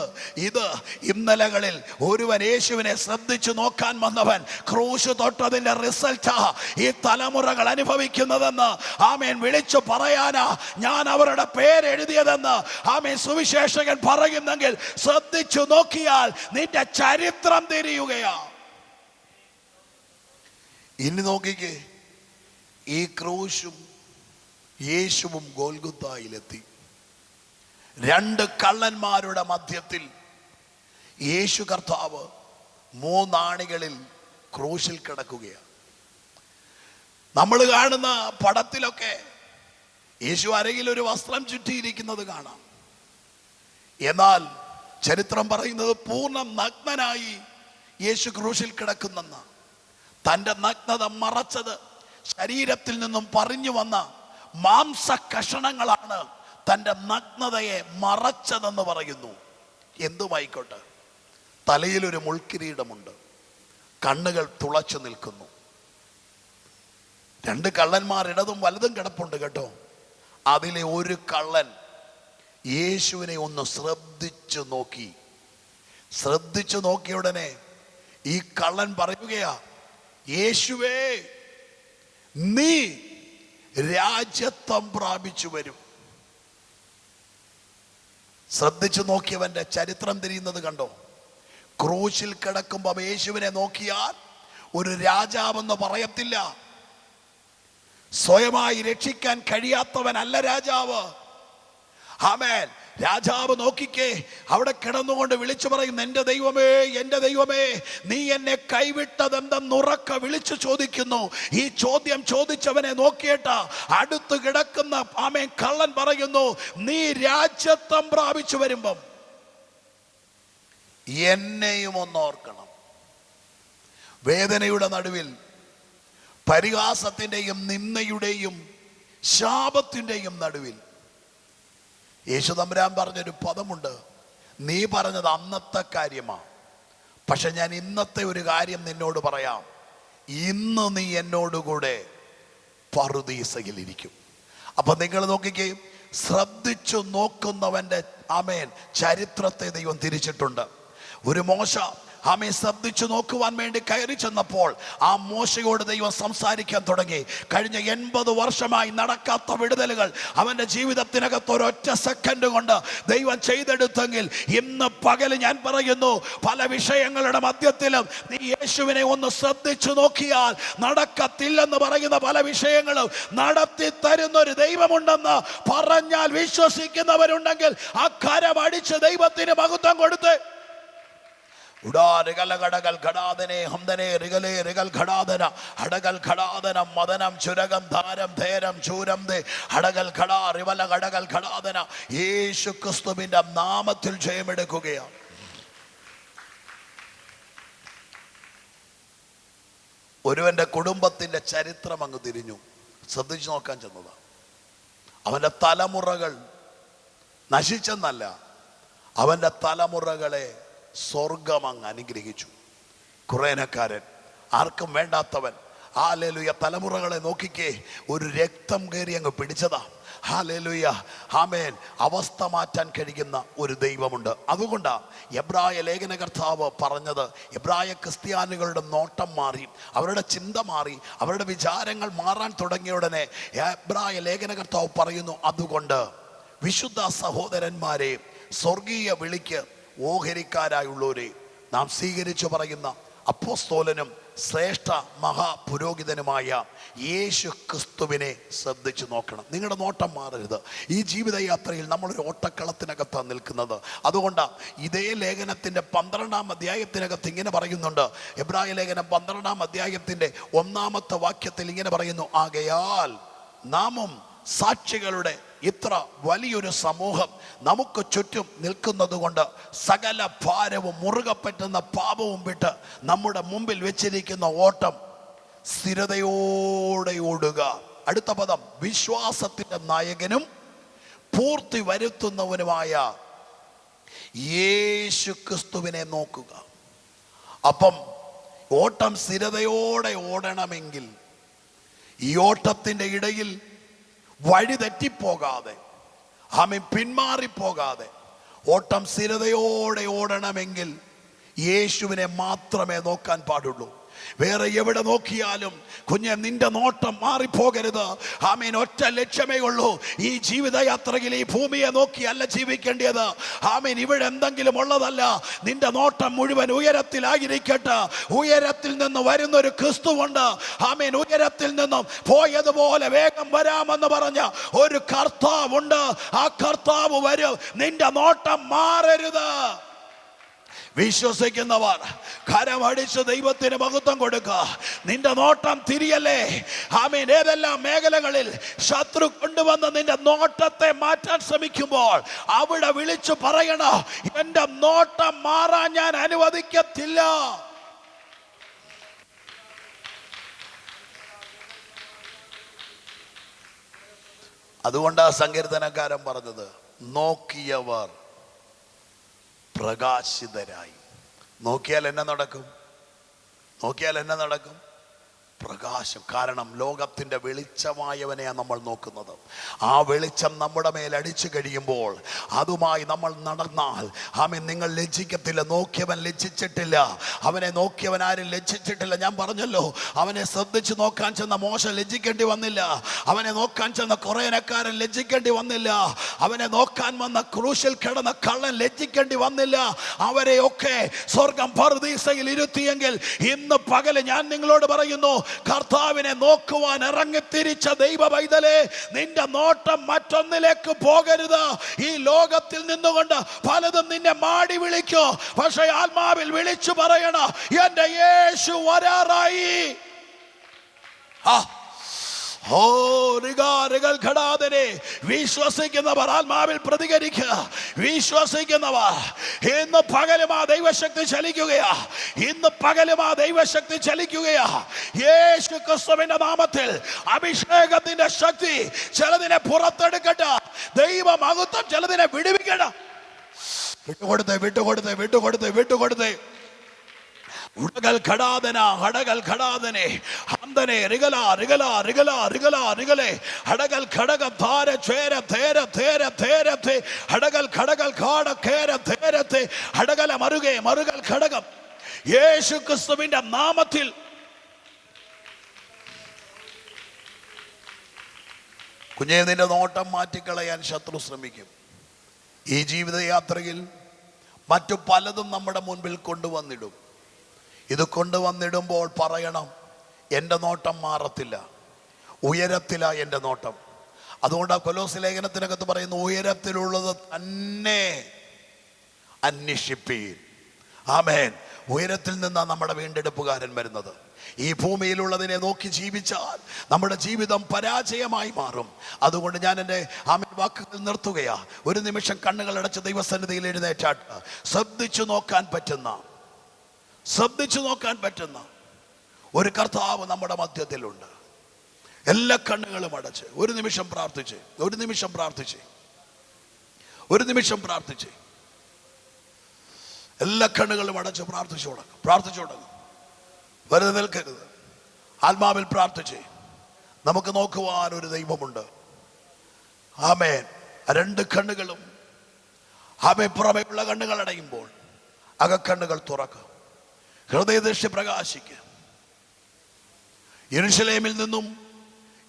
ഇത് ഇന്നലകളിൽ ഒരുവൻ യേശുവിനെ ശ്രദ്ധിച്ചു നോക്കാൻ വന്നവൻ ക്രൂശ് തൊട്ടതിന്റെ റിസൾട്ടാ ഈ തലമുറകൾ അനുഭവിക്കുന്നതെന്ന് ആമേൻ വിളിച്ചു പറയാനാ ഞാൻ അവരുടെ പേരെഴുതിയതെന്ന് ആമേൻ സുവിശേഷകൻ പറയുന്നെങ്കിൽ ശ്രദ്ധിച്ചു നോക്കിയാൽ നിന്റെ ചരിത്രം തിരിയുകയാ. ഇനി നോക്കിക്കേ, ഈ ക്രൂശും യേശുവും ഗോൽഗുത്തായിലെത്തി. രണ്ട് കള്ളന്മാരുടെ മധ്യത്തിൽ യേശു കർത്താവ് മൂന്നാണികളിൽ ക്രൂശിൽ കിടക്കുകയാണ്. നമ്മൾ കാണുന്ന പടത്തിലൊക്കെ യേശു അരയിൽ ഒരു വസ്ത്രം ചുറ്റിയിരിക്കുന്നത് കാണാം. എന്നാൽ ചരിത്രം പറയുന്നത് പൂർണ്ണ നഗ്നനായി യേശു ക്രൂശിൽ കിടക്കുന്നെന്ന. തൻ്റെ നഗ്നത മറച്ചത് ശരീരത്തിൽ നിന്നും പറഞ്ഞു വന്ന മാംസ കഷണങ്ങളാണ് തൻ്റെ നഗ്നതയെ മറച്ചതെന്ന് പറയുന്നു. എന്തുമായിക്കോട്ടെ, തലയിലൊരു മുൾക്കിരീടമുണ്ട്, കണ്ണുകൾ തുളച്ചു നിൽക്കുന്നു. രണ്ട് കള്ളന്മാർ ഇടതും വലതും കിടപ്പുണ്ട് കേട്ടോ. അതിലെ ഒരു കള്ളൻ യേശുവിനെ ഒന്ന് ശ്രദ്ധിച്ചു നോക്കി. ശ്രദ്ധിച്ചു നോക്കിയ ഉടനെ ഈ കള്ളൻ പറയുകയാ, യേശുവേ, നീ രാജ്യത്വം പ്രാപിച്ചു വരും. ശ്രദ്ധിച്ചു നോക്കിയവന്റെ ചരിത്രം തിരിയുന്നത് കണ്ടോ? ക്രൂശിൽ കിടക്കുമ്പോൾ യേശുവിനെ നോക്കിയാൽ ഒരു രാജാവെന്ന് പറയത്തില്ല. സ്വയമായി രക്ഷിക്കാൻ കഴിയാത്തവനല്ല രാജാവ്. ആമേൻ. രാജാവ് നോക്കിക്കേ, അവിടെ കിടന്നുകൊണ്ട് വിളിച്ചു പറയും, എൻ്റെ ദൈവമേ, എൻ്റെ ദൈവമേ, നീ എന്നെ കൈവിട്ടതെന്തെന്നുറക്കെ വിളിച്ചു ചോദിക്കുന്നു. ഈ ചോദ്യം ചോദിച്ചവനെ നോക്കിയിട്ട് അടുത്ത് കിടക്കുന്ന ആമേൻ കള്ളൻ പറയുന്നു, നീ രാജ്യത്വം പ്രാപിച്ചു വരുമ്പം എന്നെയും ഒന്നോർക്കണം. വേദനയുടെ നടുവിൽ, പരിഹാസത്തിൻ്റെയും നിന്ദയുടെയും ശാപത്തിൻ്റെയും നടുവിൽ യേശു തമ്പുരാൻ പറഞ്ഞൊരു പദമുണ്ട്. നീ പറഞ്ഞത് അന്നത്തെ കാര്യമാണ്, പക്ഷെ ഞാൻ ഇന്നത്തെ ഒരു കാര്യം നിന്നോട് പറയാം. ഇന്ന് നീ എന്നോടുകൂടെ പറുദീസയിലിരിക്കും. അപ്പൊ നിങ്ങൾ നോക്കിക്കേ, ശ്രദ്ധിച്ചു നോക്കുന്നവന്റെ ആമേൻ ചരിത്രത്തെ ദൈവം തിരിച്ചിട്ടുണ്ട്. ഒരു മോശ ആമേൻ ശ്രദ്ധിച്ചു നോക്കുവാൻ വേണ്ടി കയറി ചെന്നപ്പോൾ ആ മോശയോട് ദൈവം സംസാരിക്കാൻ തുടങ്ങി. കഴിഞ്ഞ 80 വർഷമായി നടക്കാത്ത വിടുതലുകൾ അവന്റെ ജീവിതത്തിനകത്ത് ഒരൊറ്റ സെക്കൻഡ് കൊണ്ട് ദൈവം ചെയ്തെടുത്തെങ്കിൽ ഇന്ന് പകല് ഞാൻ പറയുന്നു, പല വിഷയങ്ങളുടെ മധ്യത്തിലും നീ യേശുവിനെ ഒന്ന് ശ്രദ്ധിച്ചു നോക്കിയാൽ നടക്കത്തില്ലെന്ന് പറയുന്ന പല വിഷയങ്ങളും നടത്തി തരുന്ന ഒരു ദൈവമുണ്ടെന്ന് പറഞ്ഞാൽ വിശ്വസിക്കുന്നവരുണ്ടെങ്കിൽ ആ കരം അടിച്ച് ദൈവത്തിന് മഹത്വം കൊടുത്ത് യേശു ക്രിസ്തുവിന്റെ നാമത്തിൽ ജയമെടുക്കുകയാണ്. ഒരുവന്റെ കുടുംബത്തിന്റെ ചരിത്രം അങ്ങ് തിരിഞ്ഞു. ശ്രദ്ധിച്ചു നോക്കാൻ ചെന്നതാ. അവന്റെ തലമുറകൾ നശിച്ചെന്നല്ല, അവന്റെ തലമുറകളെ സ്വർഗം അങ്ങ് അനുഗ്രഹിച്ചു. കുറേനക്കാരൻ, ആർക്കും വേണ്ടാത്തവൻ, ഹല്ലേലൂയ. തലമുറകളെ നോക്കിക്കേ, ഒരു രക്തം കയറി അങ്ങ് പിടിച്ചതാ. ഹല്ലേലൂയ, ആമേൻ. അവസ്ഥ മാറ്റാൻ കഴിയുന്ന ഒരു ദൈവമുണ്ട്. അതുകൊണ്ടാ എബ്രായ ലേഖനകർത്താവ് പറഞ്ഞത്, എബ്രായ ക്രിസ്ത്യാനികളുടെ നോട്ടം മാറി, അവരുടെ ചിന്ത മാറി, അവരുടെ വിചാരങ്ങൾ മാറാൻ തുടങ്ങിയ ഉടനെ എബ്രായ ലേഖനകർത്താവ് പറയുന്നു, അതുകൊണ്ട് വിശുദ്ധ സഹോദരന്മാരെ, സ്വർഗീയ വിളിക്ക് ഓഹരിക്കാരായുള്ളവരെ, നാം സ്വീകരിച്ചു പറയുന്ന അപ്പോസ്തലനും ശ്രേഷ്ഠ മഹാപുരോഹിതനുമായ യേശു ക്രിസ്തുവിനെ ശ്രദ്ധിച്ചു നോക്കണം. നിങ്ങളുടെ നോട്ടം മാറരുത്. ഈ ജീവിതയാത്രയിൽ നമ്മളൊരു ഓട്ടക്കളത്തിനകത്താണ് നിൽക്കുന്നത്. അതുകൊണ്ടാണ് ഇതേ ലേഖനത്തിൻ്റെ 12-ാം അധ്യായത്തിനകത്ത് ഇങ്ങനെ പറയുന്നുണ്ട്. എബ്രായ ലേഖനം 12-ാം അധ്യായത്തിൻ്റെ 1-ാമത്തെ വാക്യത്തിൽ ഇങ്ങനെ പറയുന്നു, ആകയാൽ നാമും സാക്ഷികളുടെ ഇത്ര വലിയൊരു സമൂഹം നമുക്ക് ചുറ്റും നിൽക്കുന്നത് കൊണ്ട് സകല ഭാരവും മുറുകെ പറ്റുന്ന പാപവും വിട്ട് നമ്മുടെ മുമ്പിൽ വെച്ചിരിക്കുന്ന ഓട്ടം സ്ഥിരതയോടെ ഓടുക. അടുത്ത പദം, വിശ്വാസത്തിന്റെ നായകനും പൂർത്തി വരുത്തുന്നവനുമായ യേശു ക്രിസ്തുവിനെ നോക്കുക. അപ്പം ഓട്ടം സ്ഥിരതയോടെ ഓടണമെങ്കിൽ ഈ ഓട്ടത്തിന്റെ ഇടയിൽ വഴി തെറ്റിപ്പോകാതെ, ആമേൻ, പിന്മാറിപ്പോകാതെ ഓട്ടം സ്ഥിരതയോടെ ഓടണമെങ്കിൽ യേശുവിനെ മാത്രമേ നോക്കാൻ പാടുള്ളൂ. വേറെ എവിടെ നോക്കിയാലും കുഞ്ഞെ നിന്റെ നോട്ടം മാറിപ്പോകരുത്. ആമേൻ. ഒറ്റ ലക്ഷ്യമേ ഉള്ളൂ. ഈ ജീവിതയാത്രയിൽ ഈ ഭൂമിയെ നോക്കിയല്ല ജീവിക്കേണ്ടത്. ആമേൻ. ഇവിടെ എന്തെങ്കിലും ഉള്ളതല്ല. നിന്റെ നോട്ടം മുഴുവൻ ഉയരത്തിലായിരിക്കട്ടെ. ഉയരത്തിൽ നിന്ന് വരുന്നൊരു ക്രിസ്തുവുണ്ട്. ആമേൻ. ഉയരത്തിൽ നിന്നും പോയതുപോലെ വേഗം വരാമെന്ന് പറഞ്ഞ ഒരു കർത്താവുണ്ട്. ആ കർത്താവ് വരും. നിന്റെ നോട്ടം മാറരുത്. വിശ്വസിക്കുന്നവർ കരമടിച്ച് ദൈവത്തിന് മഹത്വം കൊടുക്കുക. നിന്റെ നോട്ടം തിരിയല്ലേ. ആമേൻ. ഏതെല്ലാം മേഖലകളിൽ ശത്രു കൊണ്ടുവന്ന് നിന്റെ നോട്ടത്തെ മാറ്റാൻ ശ്രമിക്കുമ്പോൾ അവിടെ വിളിച്ചു പറയണം, എന്റെ നോട്ടം മാറാൻ ഞാൻ അനുവദിക്കത്തില്ല. അതുകൊണ്ടാ സങ്കീർത്തനക്കാരൻ പറഞ്ഞത്, നോക്കിയവർ പ്രകാശിതരായി. നോക്കിയാൽ എന്നെ നടക്കും? നോക്കിയാൽ എന്നെ നടക്കും? പ്രകാശം. കാരണം ലോകത്തിൻ്റെ വെളിച്ചമായവനെയാണ് നമ്മൾ നോക്കുന്നത്. ആ വെളിച്ചം നമ്മുടെ മേൽ അടിച്ചു കഴിയുമ്പോൾ അതുമായി നമ്മൾ നടന്നാൽ ആമേൻ, നിങ്ങൾ ലജ്ജിക്കത്തില്ല. നോക്കിയവൻ ലജ്ജിച്ചിട്ടില്ല. അവനെ നോക്കിയവൻ ആരും ലജ്ജിച്ചിട്ടില്ല. ഞാൻ പറഞ്ഞല്ലോ, അവനെ ശ്രദ്ധിച്ചു നോക്കാൻ ചെന്ന മോശ ലജ്ജിക്കേണ്ടി വന്നില്ല. അവനെ നോക്കാൻ ചെന്ന കുറേനക്കാരൻ ലജ്ജിക്കേണ്ടി വന്നില്ല. അവനെ നോക്കാൻ വന്ന ക്രൂശിൽ കിടന്ന കള്ളൻ ലജ്ജിക്കേണ്ടി വന്നില്ല. അവരെയൊക്കെ സ്വർഗം പറുദീസയിൽ ഇരുത്തിയെങ്കിൽ ഇന്ന് പകല് ഞാൻ നിങ്ങളോട് പറയുന്നു, കർത്താവിനെ നോക്കുവാൻ ഇറങ്ങിത്തിരിച്ച ദൈവ പൈതലേ, നിന്റെ നോട്ടം മറ്റൊന്നിലേക്ക് പോകരുത്. ഈ ലോകത്തിൽ നിന്നുകൊണ്ട് പലതും നിന്നെ മാടി വിളിക്കോ, പക്ഷേ ആത്മാവിൽ വിളിച്ചു പറയണം, എന്റെ യേശു വരാറായി. വിശ്വസിക്കുന്നവർ ആത്മാവിൽ പ്രതികരിക്കുക. വിശ്വസിക്കുന്നവർ ഇന്ന് പകലും ആ ദൈവശക്തി ചലിക്കുകയാ. ഇന്ന് പകലും ആ ദൈവശക്തി ചലിക്കുകയാ. യേശു ക്രിസ്തുവിന്റെ നാമത്തിൽ അഭിഷേകത്തിന്റെ ശക്തി ചിലതിനെ പുറത്തെടുക്കട്ടെ. ദൈവമഹത്വം ചിലതിനെ വിടുവിക്കണം. വിട്ടുകൊടുത്തേ, വിട്ടുകൊടുത്തേ, വിട്ടുകൊടുത്തേ, വിട്ടുകൊടുത്തേ. ഉടകൽ ഘടാദന ഹടകൽ ഘടാദനെ ഹന്തനെ റിഗല റിഗല റിഗല റിഗല റിഗലെ ഹടകൽ ഘടക ധാര ചേര തേര തേര തേരത്തെ ഹടകൽ ഘടകൽ ഘാട ഖേര തേരത്തെ ഹടകല മറുകെ മറുകൽ ഘടകം. യേശു ക്രിസ്തുവിന്റെ നാമത്തിൽ കുഞ്ഞേ, നിന്റെ നോട്ടം മാറ്റിക്കളയാൻ ശത്രു ശ്രമിക്കും. ഈ ജീവിതയാത്രയിൽ മറ്റു പലതും നമ്മുടെ മുൻപിൽ കൊണ്ടുവന്നിടും. ഇത് കൊണ്ടുവന്നിടുമ്പോൾ പറയണം, എൻ്റെ നോട്ടം മാറത്തില്ല, ഉയരത്തിലാ എൻ്റെ നോട്ടം. അതുകൊണ്ട് കൊലോസ്യ ലേഖനത്തിനകത്ത് പറയുന്നു, ഉയരത്തിലുള്ളത് തന്നെ അന്വേഷിപ്പീൻ. ആമേൻ. ഉയരത്തിൽ നിന്നാണ് നമ്മുടെ വീണ്ടെടുപ്പുകാരൻ വരുന്നത്. ഈ ഭൂമിയിലുള്ളതിനെ നോക്കി ജീവിച്ചാൽ നമ്മുടെ ജീവിതം പരാജയമായി മാറും. അതുകൊണ്ട് ഞാൻ എൻ്റെ ആമേൻ വാക്കുകൾ നിർത്തുകയാ. ഒരു നിമിഷം കണ്ണുകൾ അടച്ച് ദൈവസന്നിധിയിൽ എഴുന്നേറ്റാട്ട് ശ്രദ്ധിച്ചു നോക്കാൻ പറ്റുന്ന ഒരു കർത്താവ് നമ്മുടെ മധ്യത്തിലുണ്ട്. എല്ലാ കണ്ണുകളും അടച്ച് ഒരു നിമിഷം പ്രാർത്ഥിച്ച് എല്ലാ കണ്ണുകളും അടച്ച് പ്രാർത്ഥിച്ചു തുടങ്ങും. വെറുതെ നിൽക്കരുത്. ആത്മാവിൽ പ്രാർത്ഥിച്ച്. നമുക്ക് നോക്കുവാൻ ഒരു ദൈവമുണ്ട്. ആമേൻ. രണ്ട് കണ്ണുകളും ആമേൻ പുറമേയുള്ള കണ്ണുകൾ അടയുമ്പോൾ അകക്കണ്ണുകൾ തുറക്കുക. ഹൃദയദൃഷ്ടി പ്രകാശിക്കുക. യെരൂശലേമിൽ നിന്നും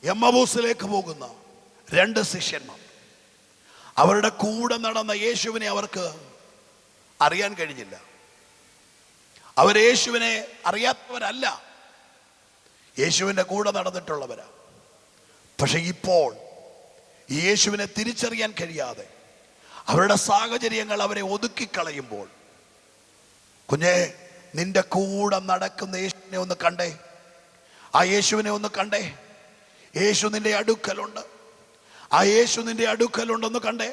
എമ്മവൂസിലേക്ക് പോകുന്ന രണ്ട് ശിഷ്യന്മാർ, അവരുടെ കൂടെ നടന്ന യേശുവിനെ അവർക്ക് അറിയാൻ കഴിഞ്ഞില്ല. അവർ യേശുവിനെ അറിയാത്തവരല്ല, യേശുവിൻ്റെ കൂടെ നടന്നിട്ടുള്ളവരാ. പക്ഷെ ഇപ്പോൾ യേശുവിനെ തിരിച്ചറിയാൻ കഴിയാതെ അവരുടെ സാഹചര്യങ്ങൾ അവരെ ഒതുക്കിക്കളയുമ്പോൾ, കുഞ്ഞേ, നിന്റെ കൂടെ നടക്കുന്ന യേശുവിനെ ഒന്ന് കണ്ടേ. ആ യേശുവിനെ ഒന്ന് കണ്ടേ. യേശു നിന്റെ അടുക്കലുണ്ട്. ആ യേശു നിന്റെ അടുക്കലുണ്ടെന്ന് കണ്ടേ.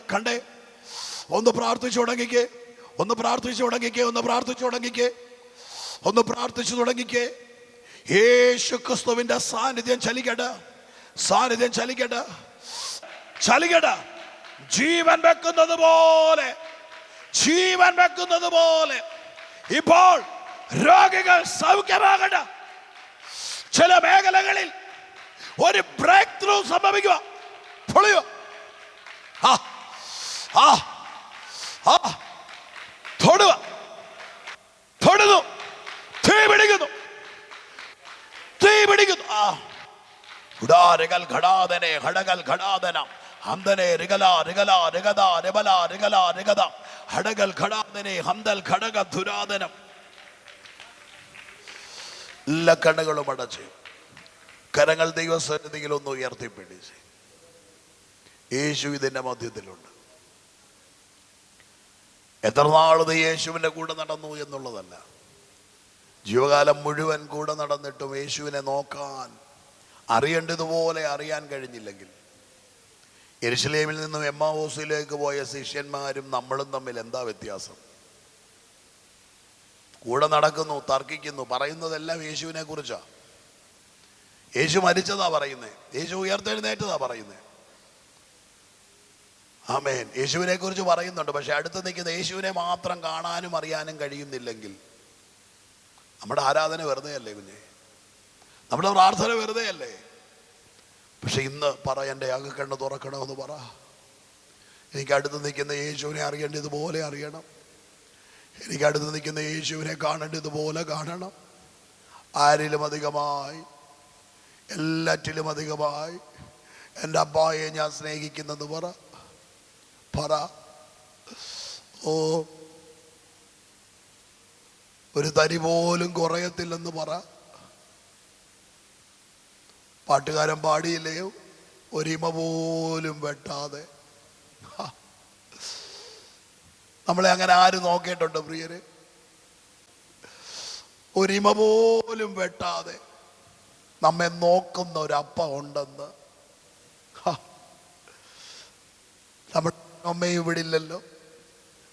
ഒന്ന് പ്രാർത്ഥിച്ചു തുടങ്ങിക്കേ. യേശു ക്രിസ്തുവിന്റെ സാന്നിധ്യം ചലിക്കട്ടെ. ജീവൻ വെക്കുന്നത് പോലെ ഇപ്പോൾ രോഗികൾ സൗഖ്യമാകട്ടെ. ചില മേഖലകളിൽ ഒരു ബ്രേക്ക് ത്രൂ സംഭവിക്കുക. പൊളിയോ ആ ആ ആ തൊടുക, തൊടുന്നു, തീ പിടിക്കുന്നു, തീ പിടിക്കുന്നു. ആ ഉടാരകൽ ഘടാദനെ ഹടകൽ ഘടാദന ഹന്തനെ രിഗല രിഗല രിഗദ രബല രിഗല രിഗദ ഹടകൽ ഘടാദനെ ഹന്തൽ ഘടക ധുരാദനം. എല്ലാ കണ്ണുകളും അടച്ച് കരങ്ങൾ ദൈവസന്നിധിയിൽ ഒന്ന് ഉയർത്തിപ്പിടിച്ച് യേശു ഇതിന്റെ മധ്യത്തിലുണ്ട്. എത്ര നാളത് യേശുവിന്റെ കൂടെ നടന്നു എന്നുള്ളതല്ല, ജീവകാലം മുഴുവൻ കൂടെ നടന്നിട്ടും യേശുവിനെ നോക്കാൻ അറിയേണ്ടതുപോലെ അറിയാൻ കഴിഞ്ഞില്ലെങ്കിൽ, യെരുശലേമിൽ നിന്നും എമ്മാവൂസിലേക്ക് പോയ ശിഷ്യന്മാരും നമ്മളും തമ്മിൽ എന്താ വ്യത്യാസം? കൂടെ നടക്കുന്നു, തർക്കിക്കുന്നു, പറയുന്നതെല്ലാം യേശുവിനെ കുറിച്ചാ. യേശു മരിച്ചതാ പറയുന്നേ, യേശു ഉയർത്തെഴുന്നേറ്റതാ പറയുന്നേ. ആമേൻ. യേശുവിനെ കുറിച്ച് പറയുന്നുണ്ട്. പക്ഷെ അടുത്ത് നിൽക്കുന്ന യേശുവിനെ മാത്രം കാണാനും അറിയാനും കഴിയുന്നില്ലെങ്കിൽ നമ്മുടെ ആരാധന വെറുതെ അല്ലേ കുഞ്ഞെ? നമ്മുടെ പ്രാർത്ഥന വെറുതെ അല്ലേ? പക്ഷെ ഇന്ന് പറ, എൻ്റെ അകക്കണ്ണ് തുറക്കണമെന്ന് പറ. എനിക്ക് അടുത്ത് നിൽക്കുന്ന യേശുവിനെ അറിയേണ്ടതുപോലെ അറിയണം. എനിക്ക് അടുത്ത് നിൽക്കുന്ന യേശുവിനെ കാണേണ്ടതുപോലെ കാണണം. ആരിലും അധികമായി, എല്ലാറ്റിലും അധികമായി എൻ്റെ അബ്ബായെ ഞാൻ സ്നേഹിക്കുന്നെന്ന് പറ. പറ. ഓ, ഒരു തരി പോലും കുറയത്തില്ലെന്ന് പറ. പാട്ടുകാരൻ പാടിയില്ലയോ, ഒരിമ പോലും വെട്ടാതെ. നമ്മളെ അങ്ങനെ ആര് നോക്കിയിട്ടുണ്ട് പ്രിയര്? ഒരിമ പോലും വെട്ടാതെ നമ്മെ നോക്കുന്ന ഒരപ്പ ഉണ്ടെന്ന്. നമ്മുടെ അമ്മ ഇവിടെ ഇല്ലല്ലോ,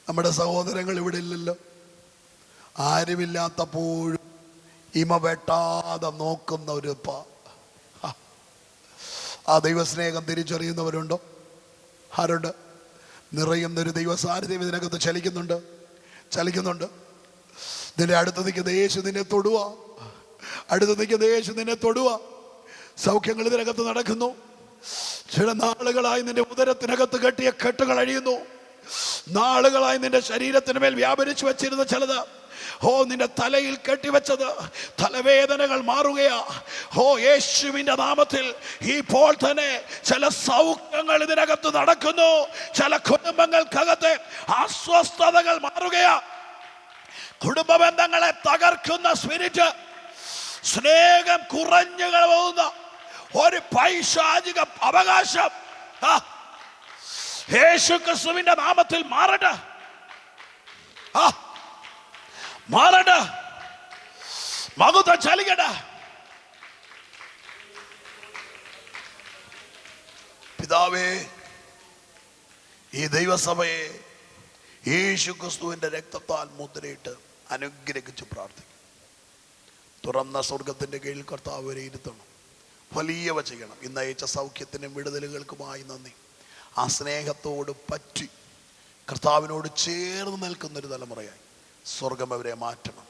നമ്മുടെ സഹോദരങ്ങൾ ഇവിടെ ഇല്ലല്ലോ. ആരുമില്ലാത്തപ്പോഴും ഇമ വെട്ടാതെ നോക്കുന്ന ഒരുപ്പ. ആ ദൈവസ്നേഹം തിരിച്ചറിയുന്നവരുണ്ടോ? ആരുണ്ട്? നിറയുന്നൊരു ദൈവ സാന്നിധ്യം ഇതിനകത്ത് ചലിക്കുന്നുണ്ട്, ചലിക്കുന്നുണ്ട്. നിന്റെ അടുത്ത് നിൽക്കുന്ന യേശു നിന്നെ തൊടുക, അടുത്ത് നിൽക്കുന്ന യേശു നിന്നെ തൊടുക. സൗഖ്യങ്ങൾ ഇതിനകത്ത് നടക്കുന്നു. ചില നാളുകളായി നിന്റെ ഉദരത്തിനകത്ത് കെട്ടിയ കെട്ടുകൾ അഴിയുന്നു. നാളുകളായി നിന്റെ ശരീരത്തിന് മേൽ വ്യാപരിച്ചു വച്ചിരുന്ന ചിലത്, ഓ നിന്റെ തലയിൽ കെട്ടിവെച്ചത്, തലവേദനകൾ മാറുകയാ. ഓ യേശുവിന്റെ നാമത്തിൽ ഇപ്പോൾ തന്നെ ചില സൗഖ്യങ്ങൾ ഇതിനകത്ത് നടക്കുന്നു. ചില കുടുംബങ്ങൾക്കകത്ത് അസ്വസ്ഥതകൾ മാറുകയാ. കുടുംബ ബന്ധങ്ങളെ തകർക്കുന്ന സ്പിരിറ്റ്, സ്നേഹം കുറഞ്ഞു പോകുന്ന ഒരു പൈശാചിക അവകാശം യേശു ക്രിസ്തുവിന്റെ നാമത്തിൽ മാറട്ടെ, മാറട്ടെ, മകുതം ചലിക്കട്ടെ. പിതാവേ, ഈ ദൈവസഭയെ യേശു ക്രിസ്തുവിന്റെ രക്തത്താൽ മുദ്രയിട്ട് അനുഗ്രഹിച്ച് പ്രാർത്ഥിക്കും. തുറന്ന സ്വർഗത്തിന്റെ കീഴിൽ കർത്താവ് വരെ ഇരുത്തണം, വലിയവ ചെയ്യണം. ഇന്ന് അയച്ച സൗഖ്യത്തിനും വിടുതലുകൾക്കുമായി നന്ദി. ആ സ്നേഹത്തോട് പറ്റി കർത്താവിനോട് ചേർന്ന് നിൽക്കുന്നൊരു തലമുറയായി സ്വർഗം അവരെ മാറ്റണം.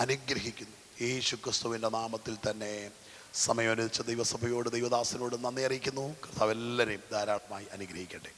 അനുഗ്രഹിക്കുന്നു യേശു ക്രിസ്തുവിൻ്റെ നാമത്തിൽ തന്നെ. സമയമനുസരിച്ച് ദൈവസഭയോട്, ദൈവദാസനോട് നന്ദി അറിയിക്കുന്നു. കർത്താവ് എല്ലാവരെയും ധാരാളമായി അനുഗ്രഹിക്കട്ടെ.